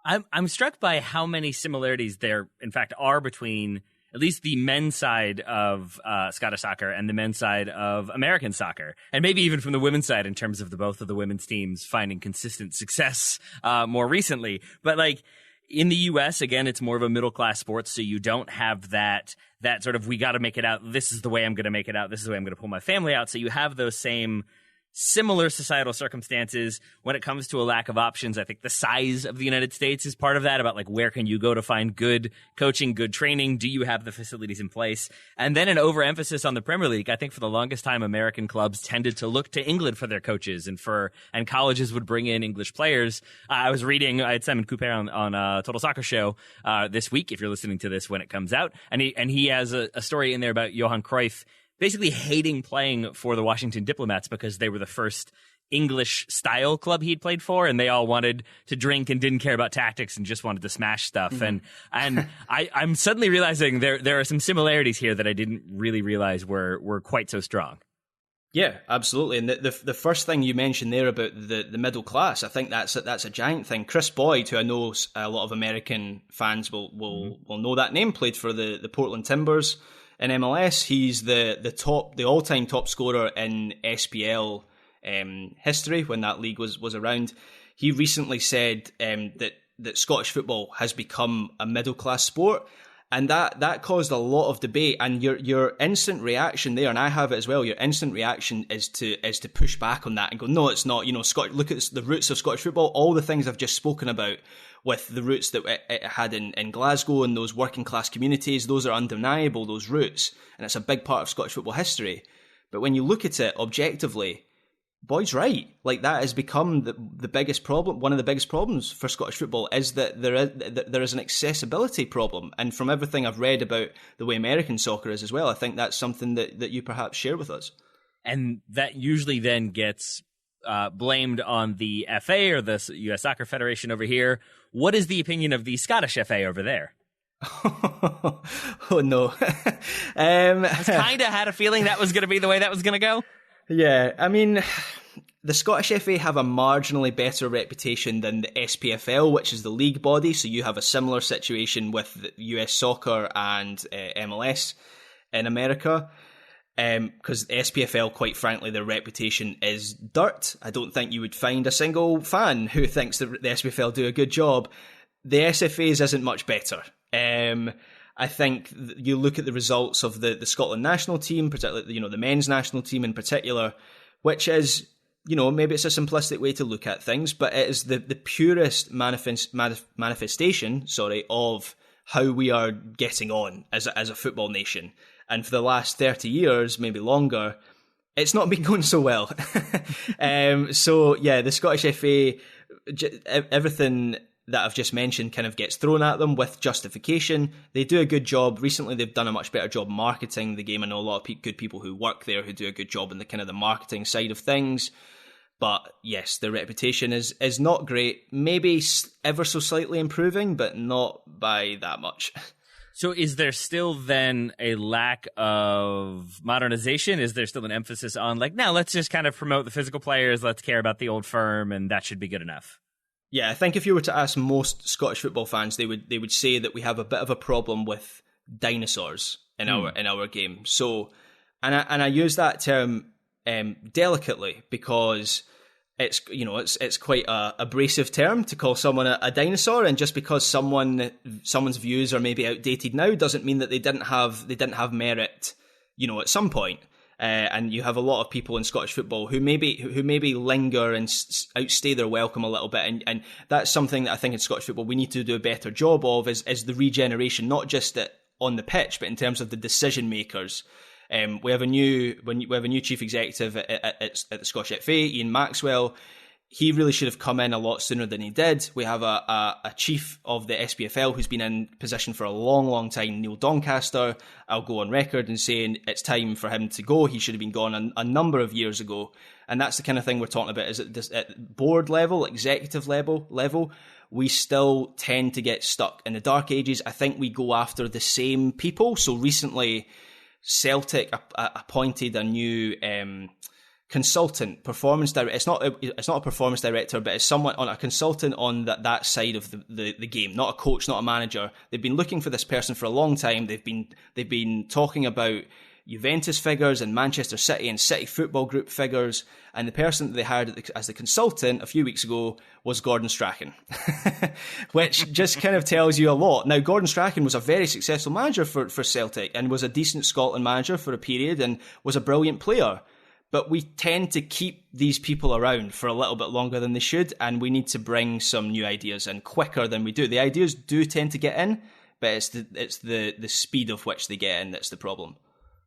I'm struck by how many similarities there, in fact, are between at least the men's side of Scottish soccer and the men's side of American soccer, and maybe even from the women's side in terms of both of the women's teams finding consistent success more recently. But in the U.S., again, it's more of a middle-class sport, so you don't have that sort of, we got to make it out, this is the way I'm going to make it out, this is the way I'm going to pull my family out. So you have those same similar societal circumstances. When it comes to a lack of options, I think the size of the United States is part of that, about where can you go to find good coaching, good training? Do you have the facilities in place? And then an overemphasis on the Premier League. I think for the longest time, American clubs tended to look to England for their coaches, and colleges would bring in English players. I had Simon Cooper on Total Soccer Show this week, if you're listening to this when it comes out, and he has a story in there about Johan Cruyff basically hating playing for the Washington Diplomats because they were the first English-style club he'd played for, and they all wanted to drink and didn't care about tactics and just wanted to smash stuff. Mm-hmm. And I'm suddenly realizing there are some similarities here that I didn't really realize were quite so strong. Yeah, absolutely. And the first thing you mentioned there about the middle class, I think that's a giant thing. Chris Boyd, who I know a lot of American fans will know that name, played for the Portland Timbers in MLS. He's the all-time top scorer in SPL history when that league was around. He recently said that Scottish football has become a middle-class sport, and that caused a lot of debate. And your instant reaction there, and I have it as well, your instant reaction is to push back on that and go, no, it's not. Look at the roots of Scottish football, all the things I've just spoken about, with the roots that it had in Glasgow and those working class communities. Those are undeniable, those roots, and it's a big part of Scottish football history. But when you look at it objectively, Boyd's right. That has become the biggest problem. One of the biggest problems for Scottish football is that there is an accessibility problem. And from everything I've read about the way American soccer is as well, I think that's something that you perhaps share with us. And that usually then gets blamed on the FA or the US Soccer Federation over here. What is the opinion of the Scottish FA over there? Oh no. I kind of had a feeling that was going to be the way that was going to go. Yeah, I mean, the Scottish FA have a marginally better reputation than the SPFL, which is the league body. So you have a similar situation with US soccer and MLS in America. Because the SPFL, quite frankly, their reputation is dirt. I don't think you would find a single fan who thinks that the SPFL do a good job. The SFA's isn't much better. I think you look at the results of the Scotland national team, particularly the men's national team in particular, which is, maybe it's a simplistic way to look at things, but it is the purest manifestation, of how we are getting on as a football nation. And for the last 30 years, maybe longer, it's not been going so well. The Scottish FA, everything that I've just mentioned kind of gets thrown at them with justification. They do a good job. Recently, they've done a much better job marketing the game. I know a lot of good people who work there who do a good job in the kind of the marketing side of things. But yes, their reputation is not great. Maybe ever so slightly improving, but not by that much. So is there still then a lack of modernization? Is there still an emphasis on now let's just kind of promote the physical players, let's care about the old firm, and that should be good enough? Yeah, I think if you were to ask most Scottish football fans, they would say that we have a bit of a problem with dinosaurs in our game. So, and I use that term delicately because it's quite a abrasive term to call someone a dinosaur, and just because someone's views are maybe outdated now doesn't mean that they didn't have merit, at some point. And you have a lot of people in Scottish football who maybe linger and outstay their welcome a little bit, and that's something that I think in Scottish football we need to do a better job of is the regeneration, not just on the pitch, but in terms of the decision makers. We have a new chief executive at the Scottish FA, Ian Maxwell. He really should have come in a lot sooner than he did. We have a chief of the SPFL who's been in position for a long, long time, Neil Doncaster. I'll go on record and saying it's time for him to go. He should have been gone a number of years ago. And that's the kind of thing we're talking about. Is at board level, executive level, we still tend to get stuck in the dark ages. I think we go after the same people. So recently, Celtic appointed a new consultant, performance director. It's not a performance director, but it's someone on a consultant on that side of the game, not a coach, not a manager. They've been looking for this person for a long time. They've been talking about Juventus figures and Manchester City and City Football Group figures, and the person that they hired as the consultant a few weeks ago was Gordon Strachan, which just kind of tells you a lot. Now, Gordon Strachan was a very successful manager for Celtic and was a decent Scotland manager for a period and was a brilliant player. But we tend to keep these people around for a little bit longer than they should, and we need to bring some new ideas in quicker than we do. The ideas do tend to get in, but it's the speed of which they get in that's the problem.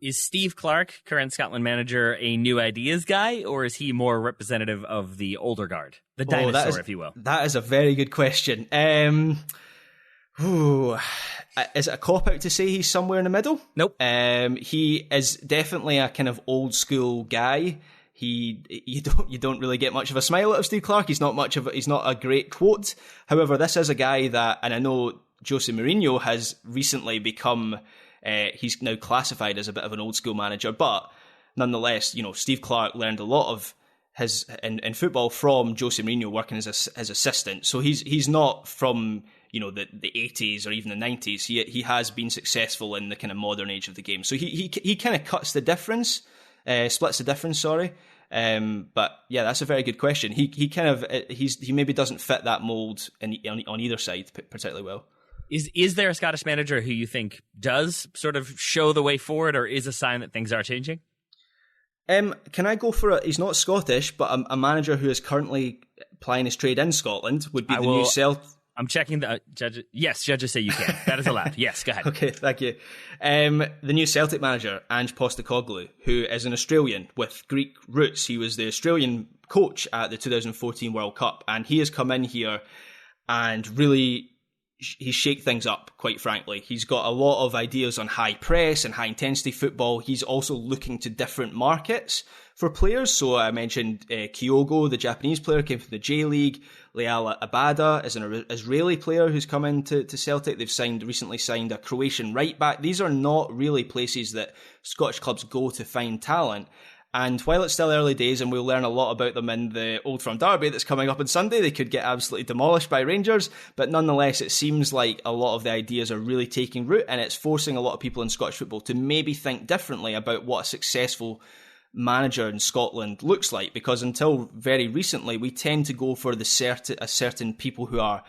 Is Steve Clarke, current Scotland manager, a new ideas guy, or is he more representative of the older guard, the dinosaur, if you will? That is a very good question. Is it a cop-out to say he's somewhere in the middle? Nope. He is definitely a kind of old school guy. You don't really get much of a smile out of Steve Clarke. He's not a great quote. However, this is a guy that, and I know Jose Mourinho has recently become, he's now classified as a bit of an old school manager, but nonetheless, Steve Clarke learned a lot of his in football from Jose Mourinho working as his assistant. So he's not from the 80s or even the 90s. He has been successful in the kind of modern age of the game. So he kind of splits the difference. Sorry. But yeah, that's a very good question. He maybe doesn't fit that mold on either side particularly well. Is there a Scottish manager who you think does sort of show the way forward, or is a sign that things are changing? Can I go for he's not Scottish, but a manager who is currently plying his trade in Scotland would be new Celtic. I'm checking the judges. Yes, judges say you can. That is allowed. Yes, go ahead. Okay, thank you. The new Celtic manager, Ange Postecoglou, who is an Australian with Greek roots. He was the Australian coach at the 2014 World Cup, and he has come in here and really he's shake things up, quite frankly. He's got a lot of ideas on high press and high intensity football. He's also looking to different markets for players. So I mentioned Kyogo, the Japanese player, came from the J-League. Leal Abada is an Israeli player who's come into Celtic. They've recently signed a Croatian right back. These are not really places that Scottish clubs go to find talent. And while it's still early days and we'll learn a lot about them in the Old Firm Derby that's coming up on Sunday, they could get absolutely demolished by Rangers. But nonetheless, it seems like a lot of the ideas are really taking root, and it's forcing a lot of people in Scottish football to maybe think differently about what a successful manager in Scotland looks like. Because until very recently, we tend to go for a certain people who are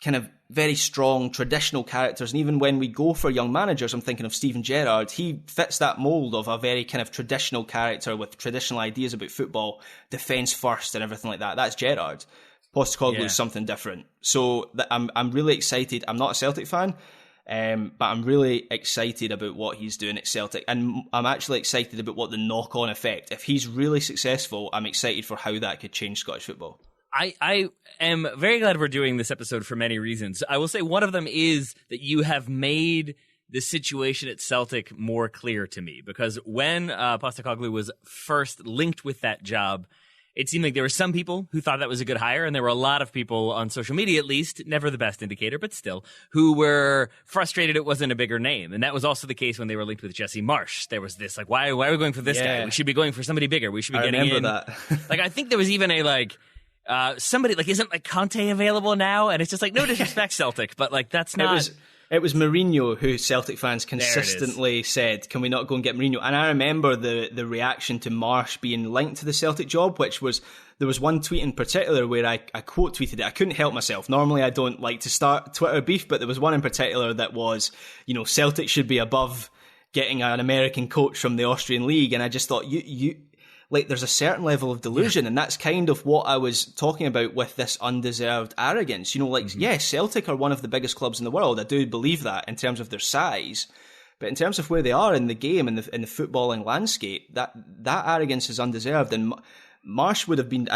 kind of very strong traditional characters. And even when we go for young managers, I'm thinking of Steven Gerrard, he fits that mould of a very kind of traditional character with traditional ideas about football, defence first and everything like that. That's Gerrard. Postecoglou is something different. So I'm really excited. I'm not a Celtic fan, but I'm really excited about what he's doing at Celtic. And I'm actually excited about what the knock-on effect, if he's really successful, I'm excited for how that could change Scottish football. I am very glad we're doing this episode for many reasons. I will say one of them is that you have made the situation at Celtic more clear to me, because when Postecoglou was first linked with that job, it seemed like there were some people who thought that was a good hire, and there were a lot of people on social media, at least, never the best indicator, but still, who were frustrated it wasn't a bigger name. And that was also the case when they were linked with Jesse Marsh. There was this, like, why are we going for this guy? We should be going for somebody bigger. We should be getting in. That. Like, I think there was even a, somebody, isn't, Conte available now? And it's just no disrespect, Celtic, but, that's not... It was Mourinho who Celtic fans consistently said, can we not go and get Mourinho? And I remember the reaction to Marsh being linked to the Celtic job, which was, there was one tweet in particular where I quote tweeted it. I couldn't help myself. Normally I don't like to start Twitter beef, but there was one in particular that was, Celtic should be above getting an American coach from the Austrian league. And I just thought, there's a certain level of delusion, and that's kind of what I was talking about with this undeserved arrogance. Yes, Celtic are one of the biggest clubs in the world. I do believe that in terms of their size, but in terms of where they are in the game and in the footballing landscape, that arrogance is undeserved. And Marsh would have been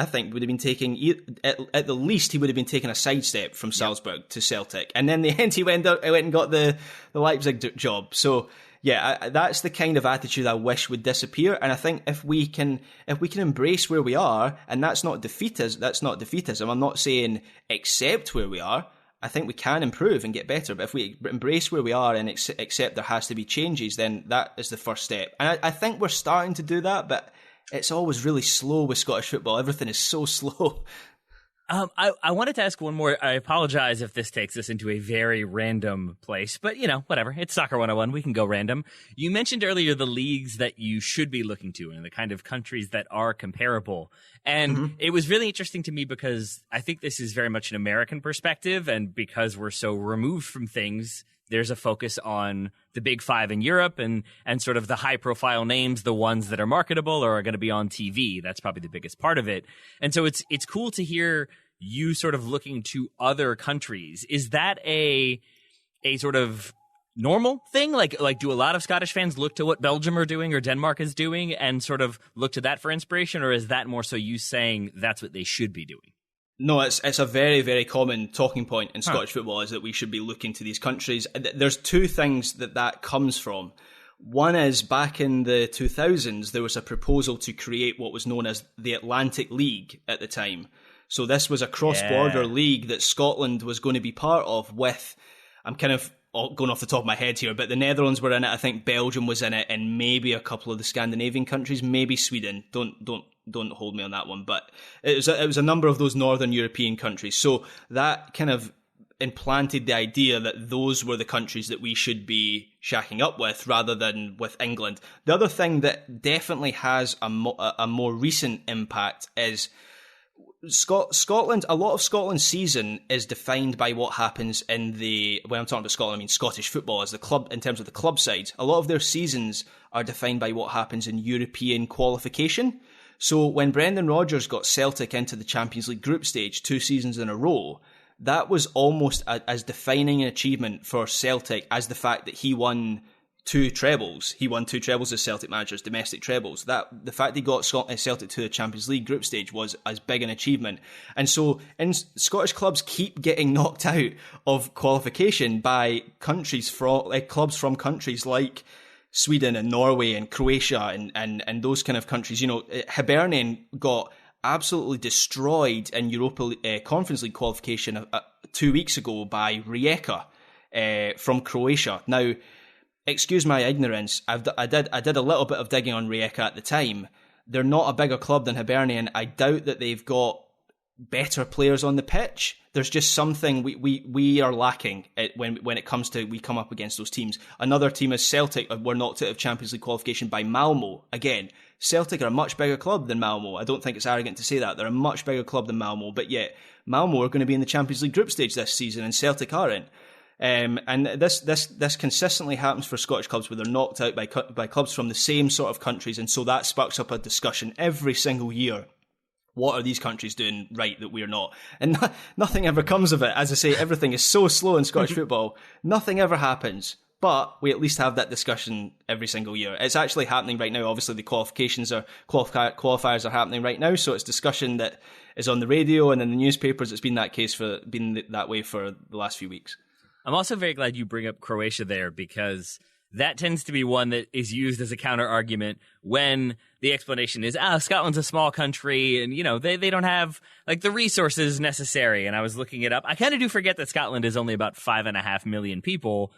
taking, at the least, he would have been taking a sidestep from Salzburg to Celtic, and then in the end he went and got the Leipzig job. So. Yeah, that's the kind of attitude I wish would disappear. And I think if we can embrace where we are, and that's not defeatism. I'm not saying accept where we are. I think we can improve and get better. But if we embrace where we are and accept there has to be changes, then that is the first step. And I think we're starting to do that, but it's always really slow with Scottish football. Everything is so slow. I wanted to ask one more. I apologize if this takes us into a very random place, but whatever. It's Soccer 101. We can go random. You mentioned earlier the leagues that you should be looking to and the kind of countries that are comparable. And it was really interesting to me because I think this is very much an American perspective, and because we're so removed from things, there's a focus on the big five in Europe and sort of the high-profile names, the ones that are marketable or are going to be on TV. That's probably the biggest part of it. And so it's cool to hear you sort of looking to other countries. Is that a sort of normal thing? Like do a lot of Scottish fans look to what Belgium are doing or Denmark is doing and sort of look to that for inspiration? Or is that more so you saying that's what they should be doing? No, it's a very, very common talking point in Scottish football is that we should be looking to these countries. There's two things that comes from. One is back in the 2000s, there was a proposal to create what was known as the Atlantic League at the time. So this was a cross-border league that Scotland was going to be part of with, I'm kind of going off the top of my head here, but the Netherlands were in it, I think Belgium was in it, and maybe a couple of the Scandinavian countries, maybe Sweden. Don't hold me on that one, but it was a number of those Northern European countries. So that kind of implanted the idea that those were the countries that we should be shacking up with rather than with England. The other thing that definitely has a more recent impact is Scotland. A lot of Scotland's season is defined by what happens when I'm talking about Scotland, I mean Scottish football as the club, in terms of the club side. A lot of their seasons are defined by what happens in European qualification. So when Brendan Rodgers got Celtic into the Champions League group stage 2 seasons in a row, that was almost as defining an achievement for Celtic as the fact that he won 2 trebles. He won 2 trebles as Celtic managers, domestic trebles. That the fact he got Celtic to the Champions League group stage was as big an achievement. And so Scottish clubs keep getting knocked out of qualification by countries clubs from countries like Sweden and Norway and Croatia and those kind of countries. Hibernian got absolutely destroyed in Europa Conference League qualification 2 weeks ago by Rijeka from Croatia. Now, excuse my ignorance, I did a little bit of digging on Rijeka at the time. they're not a bigger club than Hibernian. I doubt that they've got better players on the pitch. There's just something we are lacking when it comes to we come up against those teams. Another team is Celtic, were knocked out of Champions League qualification by Malmo. Again, Celtic are a much bigger club than Malmo. I don't think it's arrogant to say that. They're a much bigger club than Malmo, but yet Malmo are going to be in the Champions League group stage this season and Celtic aren't. And this consistently happens for Scottish clubs where they're knocked out by clubs from the same sort of countries, and so that sparks up a discussion every single year. What are these countries doing right that we're not? And nothing ever comes of it. As I say, everything is so slow in Scottish football. Nothing ever happens. But we at least have that discussion every single year. It's actually happening right now. Obviously, the qualifiers are happening right now, so it's discussion that is on the radio and in the newspapers. It's been that way for the last few weeks. I'm also very glad you bring up Croatia there, because that tends to be one that is used as a counter argument when the explanation is, Scotland's a small country and, they don't have like the resources necessary. And I was looking it up. I kind of do forget that Scotland is only about 5.5 million people.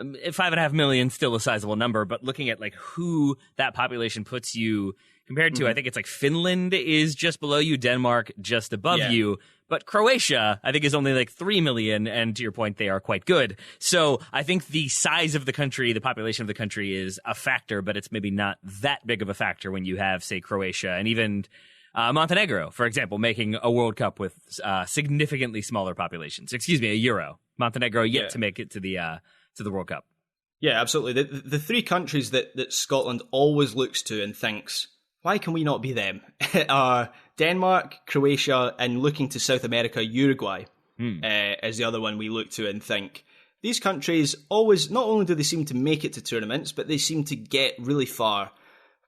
5.5 million, still a sizable number, but looking at like who that population puts you compared to, I think it's like Finland is just below you, Denmark just above you. But Croatia, I think, is only like 3 million, and to your point, they are quite good. So I think the size of the country, the population of the country is a factor, but it's maybe not that big of a factor when you have, say, Croatia and even Montenegro, for example, making a World Cup with significantly smaller populations. Excuse me, a Euro. Montenegro yet to make it to the World Cup. Yeah, absolutely. The three countries that Scotland always looks to and thinks, why can we not be them? Are Denmark, Croatia, and looking to South America, Uruguay is the other one we look to and think. These countries always, not only do they seem to make it to tournaments, but they seem to get really far.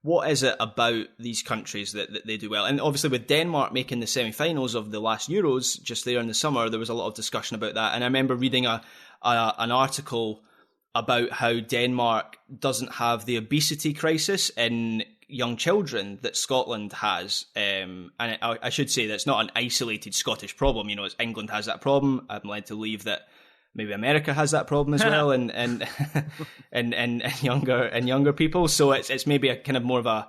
What is it about these countries that they do well? And obviously with Denmark making the semi-finals of the last Euros just there in the summer, there was a lot of discussion about that. And I remember reading an article about how Denmark doesn't have the obesity crisis in young children that Scotland has. And I should say that's not an isolated Scottish problem. It's England has that problem. I'm led to believe that maybe America has that problem as well, and younger people. So it's maybe a kind of more of a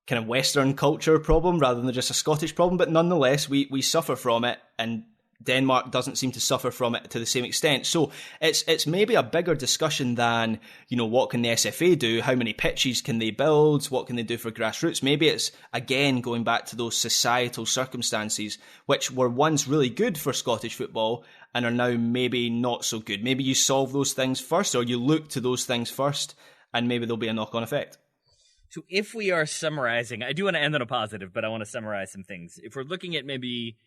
kind of Western culture problem rather than just a Scottish problem. But nonetheless, we suffer from it, and Denmark doesn't seem to suffer from it to the same extent. So it's maybe a bigger discussion than, what can the SFA do? How many pitches can they build? What can they do for grassroots? Maybe it's, again, going back to those societal circumstances, which were once really good for Scottish football and are now maybe not so good. Maybe you solve those things first, or you look to those things first, and maybe there'll be a knock-on effect. So if we are summarizing, I do want to end on a positive, but I want to summarize some things. If we're looking at maybe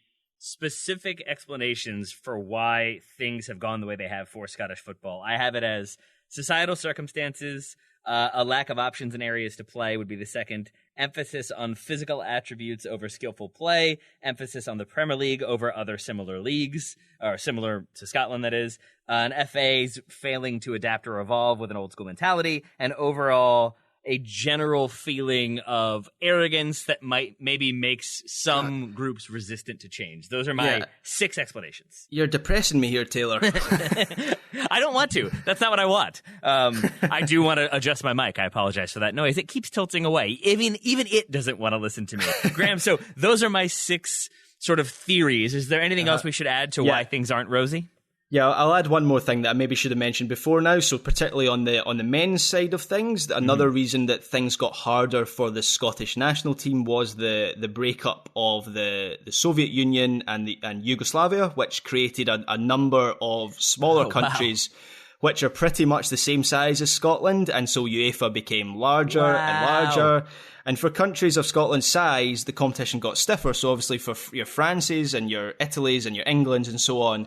specific explanations for why things have gone the way they have for Scottish football, I have it as societal circumstances, a lack of options in areas to play would be the second, emphasis on physical attributes over skillful play, emphasis on the Premier League over other similar leagues, or similar to Scotland, that is, an FA's failing to adapt or evolve with an old school mentality, and overall a general feeling of arrogance that maybe makes some groups resistant to change. Those are my 6 explanations. You're depressing me here, Taylor. I don't want to. That's not what I want. I do want to adjust my mic. I apologize for that noise. It keeps tilting away. Even it doesn't want to listen to me. Graham, so those are my 6 sort of theories. Is there anything else we should add to why things aren't rosy? Yeah, I'll add one more thing that I maybe should have mentioned before now. So particularly on the men's side of things, another reason that things got harder for the Scottish national team was the breakup of the Soviet Union and Yugoslavia, which created a number of smaller countries which are pretty much the same size as Scotland, and so UEFA became larger and larger. And for countries of Scotland's size, the competition got stiffer. So obviously for your Frances and your Italys and your Englands and so on,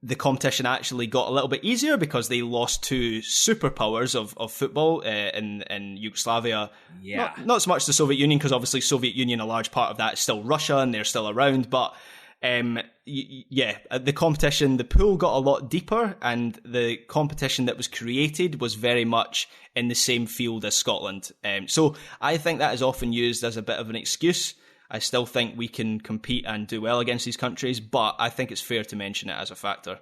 the competition actually got a little bit easier because they lost 2 superpowers of football in Yugoslavia. Yeah. Not so much the Soviet Union, because obviously Soviet Union, a large part of that is still Russia and they're still around. But the competition, the pool got a lot deeper, and the competition that was created was very much in the same field as Scotland. So I think that is often used as a bit of an excuse. I still think we can compete and do well against these countries, but I think it's fair to mention it as a factor.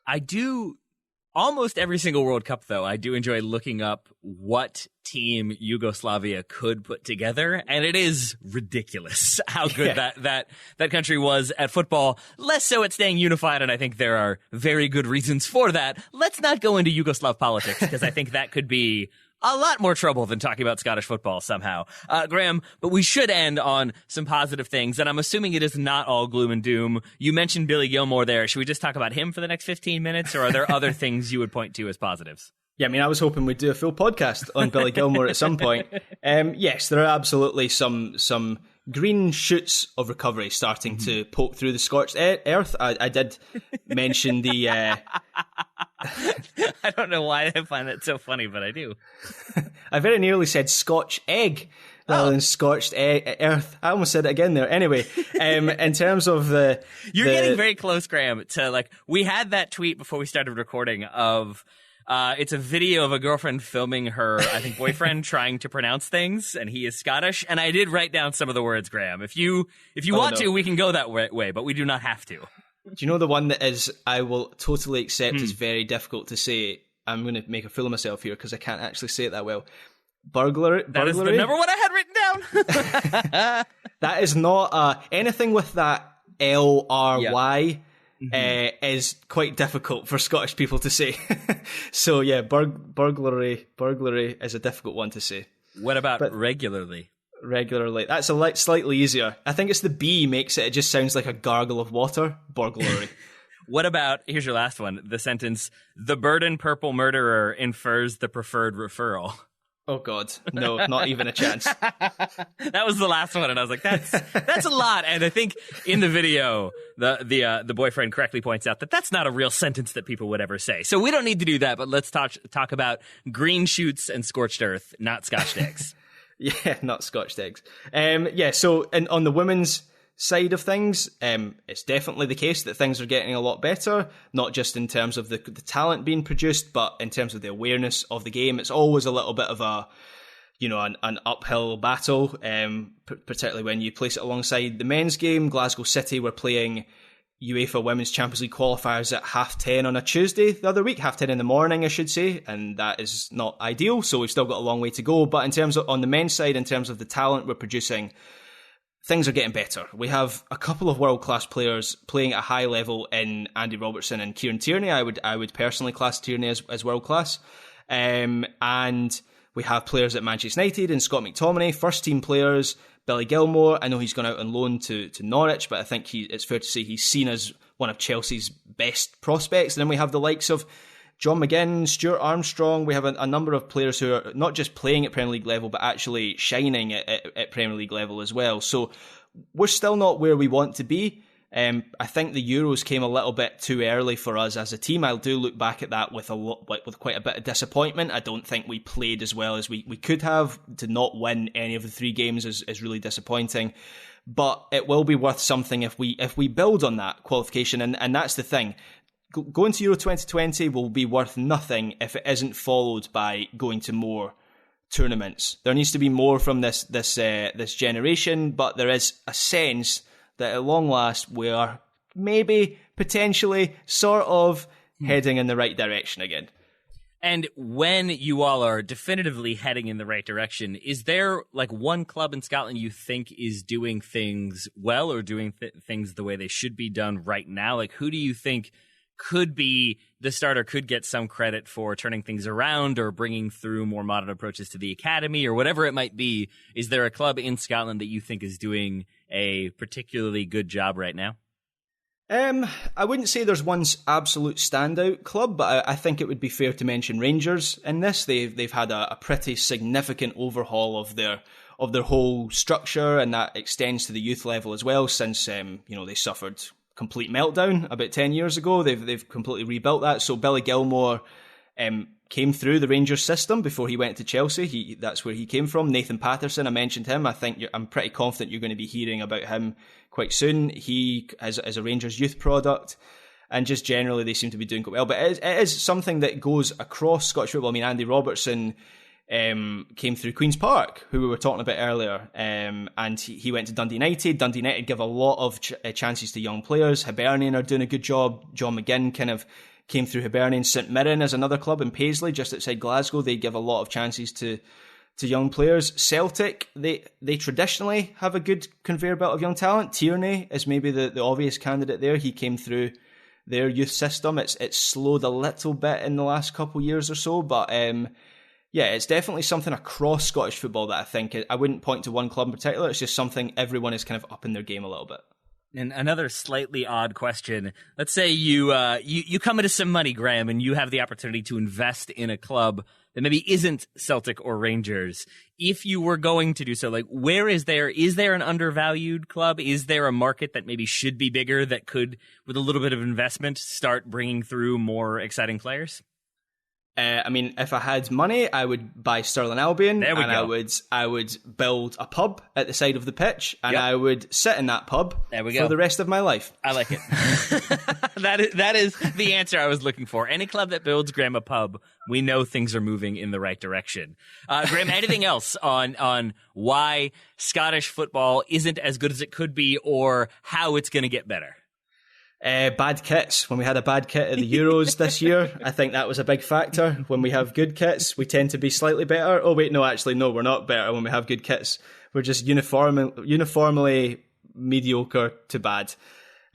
I do Almost every single World Cup, though, I do enjoy looking up what team Yugoslavia could put together, and it is ridiculous how good that country was at football. Less so at staying unified, and I think there are very good reasons for that. Let's not go into Yugoslav politics, because I think that could be a lot more trouble than talking about Scottish football somehow. Graham, but we should end on some positive things, and I'm assuming it is not all gloom and doom. You mentioned Billy Gilmore there. Should we just talk about him for the next 15 minutes, or are there other things you would point to as positives? Yeah, I mean, I was hoping we'd do a full podcast on Billy Gilmore at some point. Yes, there are absolutely some green shoots of recovery starting to poke through the scorched earth. I did mention the... I don't know why I find that so funny, but I do. I very nearly said Scotch egg rather than scorched earth. I almost said it again there. Anyway, in terms of the... You're getting very close, Graham, to we had that tweet before we started recording of... it's a video of a girlfriend filming her, I think, boyfriend trying to pronounce things, and he is Scottish. And I did write down some of the words, Graham. If you want to, we can go that way, but we do not have to. Do you know the one that is, I will totally accept is very difficult to say? I'm going to make a fool of myself here because I can't actually say it that well. Burglary? That is the number one I had written down. That is not anything with that L-R-Y. Is quite difficult for Scottish people to say. So yeah, burglary is a difficult one to say. What about regularly? Regularly. That's slightly easier. I think it's the B makes it just sounds like a gargle of water. Burglary. What about, here's your last one, the sentence, the burden purple murderer infers the preferred referral. Oh God, no, not even a chance. That was the last one, and I was like, that's a lot. And I think in the video, the boyfriend correctly points out that that's not a real sentence that people would ever say. So we don't need to do that, but let's talk about green shoots and scorched earth, not scotched eggs. Yeah, not scotched eggs. So on the women's side of things, it's definitely the case that things are getting a lot better, not just in terms of the talent being produced, but in terms of the awareness of the game. It's always a little bit of an uphill battle, particularly when you place it alongside the men's game. Glasgow City were playing UEFA Women's Champions League qualifiers at 10:30 on a Tuesday the other week, 10:30 in the morning, I should say, and that is not ideal, so we've still got a long way to go. But in terms of, on the men's side, in terms of the talent we're producing, things are getting better. We have a couple of world-class players playing at a high level in Andy Robertson and Kieran Tierney. I would personally class Tierney as world-class. And we have players at Manchester United and Scott McTominay, first-team players. Billy Gilmore, I know he's gone out on loan to Norwich, but I think it's fair to say he's seen as one of Chelsea's best prospects. And then we have the likes of John McGinn, Stuart Armstrong. We have a number of players who are not just playing at Premier League level, but actually shining at Premier League level as well. So we're still not where we want to be. I think the Euros came a little bit too early for us as a team. I do look back at that with quite a bit of disappointment. I don't think we played as well as we could have. To not win any of the 3 games is really disappointing. But it will be worth something if we build on that qualification, and that's the thing. Going to Euro 2020 will be worth nothing if it isn't followed by going to more tournaments. There needs to be more from this generation, but there is a sense that at long last we are maybe, potentially, sort of heading in the right direction again. And when you all are definitively heading in the right direction, is there one club in Scotland you think is doing things well or doing things the way they should be done right now? Who do you think could be the starter, could get some credit for turning things around or bringing through more modern approaches to the academy or whatever it might be? Is there a club in Scotland that you think is doing a particularly good job right now? I wouldn't say there's one absolute standout club, but I think it would be fair to mention Rangers in this. They've had a pretty significant overhaul of their whole structure, and that extends to the youth level as well. Since they suffered complete meltdown about 10 years ago, they've completely rebuilt that. So Billy Gilmore came through the Rangers system before he went to Chelsea. That's where he came from. Nathan Patterson, I mentioned him. I'm pretty confident you're going to be hearing about him quite soon. He is a Rangers youth product, and just generally they seem to be doing quite well. But it is something that goes across Scottish football. I mean, Andy Robertson came through Queen's Park, who we were talking about earlier, and he went to Dundee United. Dundee United give a lot of chances to young players. Hibernian are doing a good job. John McGinn kind of came through Hibernian. St Mirren is another club in Paisley, just outside Glasgow. They give a lot of chances to young players. Celtic, they traditionally have a good conveyor belt of young talent. Tierney is maybe the obvious candidate there. He came through their youth system. It's slowed a little bit in the last couple of years or so, but yeah, it's definitely something across Scottish football that I think, I wouldn't point to one club in particular. It's just something everyone is kind of up in their game a little bit. And another slightly odd question. Let's say you come into some money, Graham, and you have the opportunity to invest in a club that maybe isn't Celtic or Rangers. If you were going to do so, like, is there an undervalued club? Is there a market that maybe should be bigger that could, with a little bit of investment, start bringing through more exciting players? I mean, if I had money, I would buy Stirling Albion, there we and go. I would build a pub at the side of the pitch, and I would sit in that pub for the rest of my life. I like it. That is the answer I was looking for. Any club that builds Graham a pub, we know things are moving in the right direction. Graham, anything else on why Scottish football isn't as good as it could be, or how it's going to get better? Bad kits. When we had a bad kit at the Euros this year, I think that was a big factor. When we have good kits, we tend to be slightly better. Oh, wait, no, actually, no, we're not better when we have good kits. We're just uniformly mediocre to bad.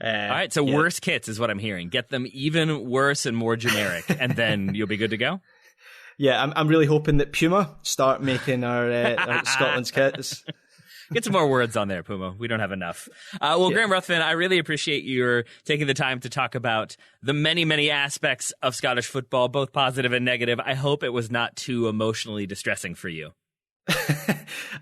All right, so worse kits is what I'm hearing. Get them even worse and more generic, and then you'll be good to go? Yeah, I'm really hoping that Puma start making our Scotland's kits. Get some more words on there, Puma. We don't have enough. Graham Ruthven, I really appreciate your taking the time to talk about the many, many aspects of Scottish football, both positive and negative. I hope it was not too emotionally distressing for you.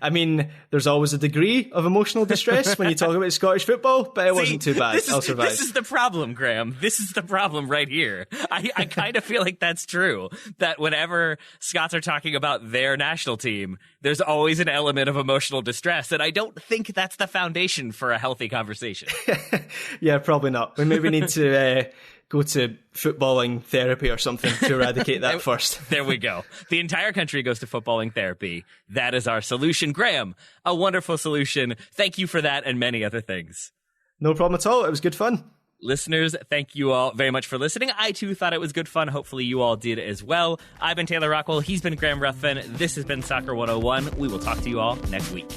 I mean, there's always a degree of emotional distress when you talk about Scottish football, but it wasn't too bad. I'll survive. This is the problem, Graham. This is the problem right here. I kind of feel like that's true, that whenever Scots are talking about their national team, there's always an element of emotional distress, and I don't think that's the foundation for a healthy conversation. Yeah, probably not. We maybe need to go to footballing therapy or something to eradicate that first. There we go. The entire country goes to footballing therapy. That is our solution. Graham, a wonderful solution. Thank you for that and many other things. No problem at all. It was good fun. Listeners, thank you all very much for listening. I, too, thought it was good fun. Hopefully you all did as well. I've been Taylor Rockwell. He's been Graham Ruthven. This has been Soccer 101. We will talk to you all next week.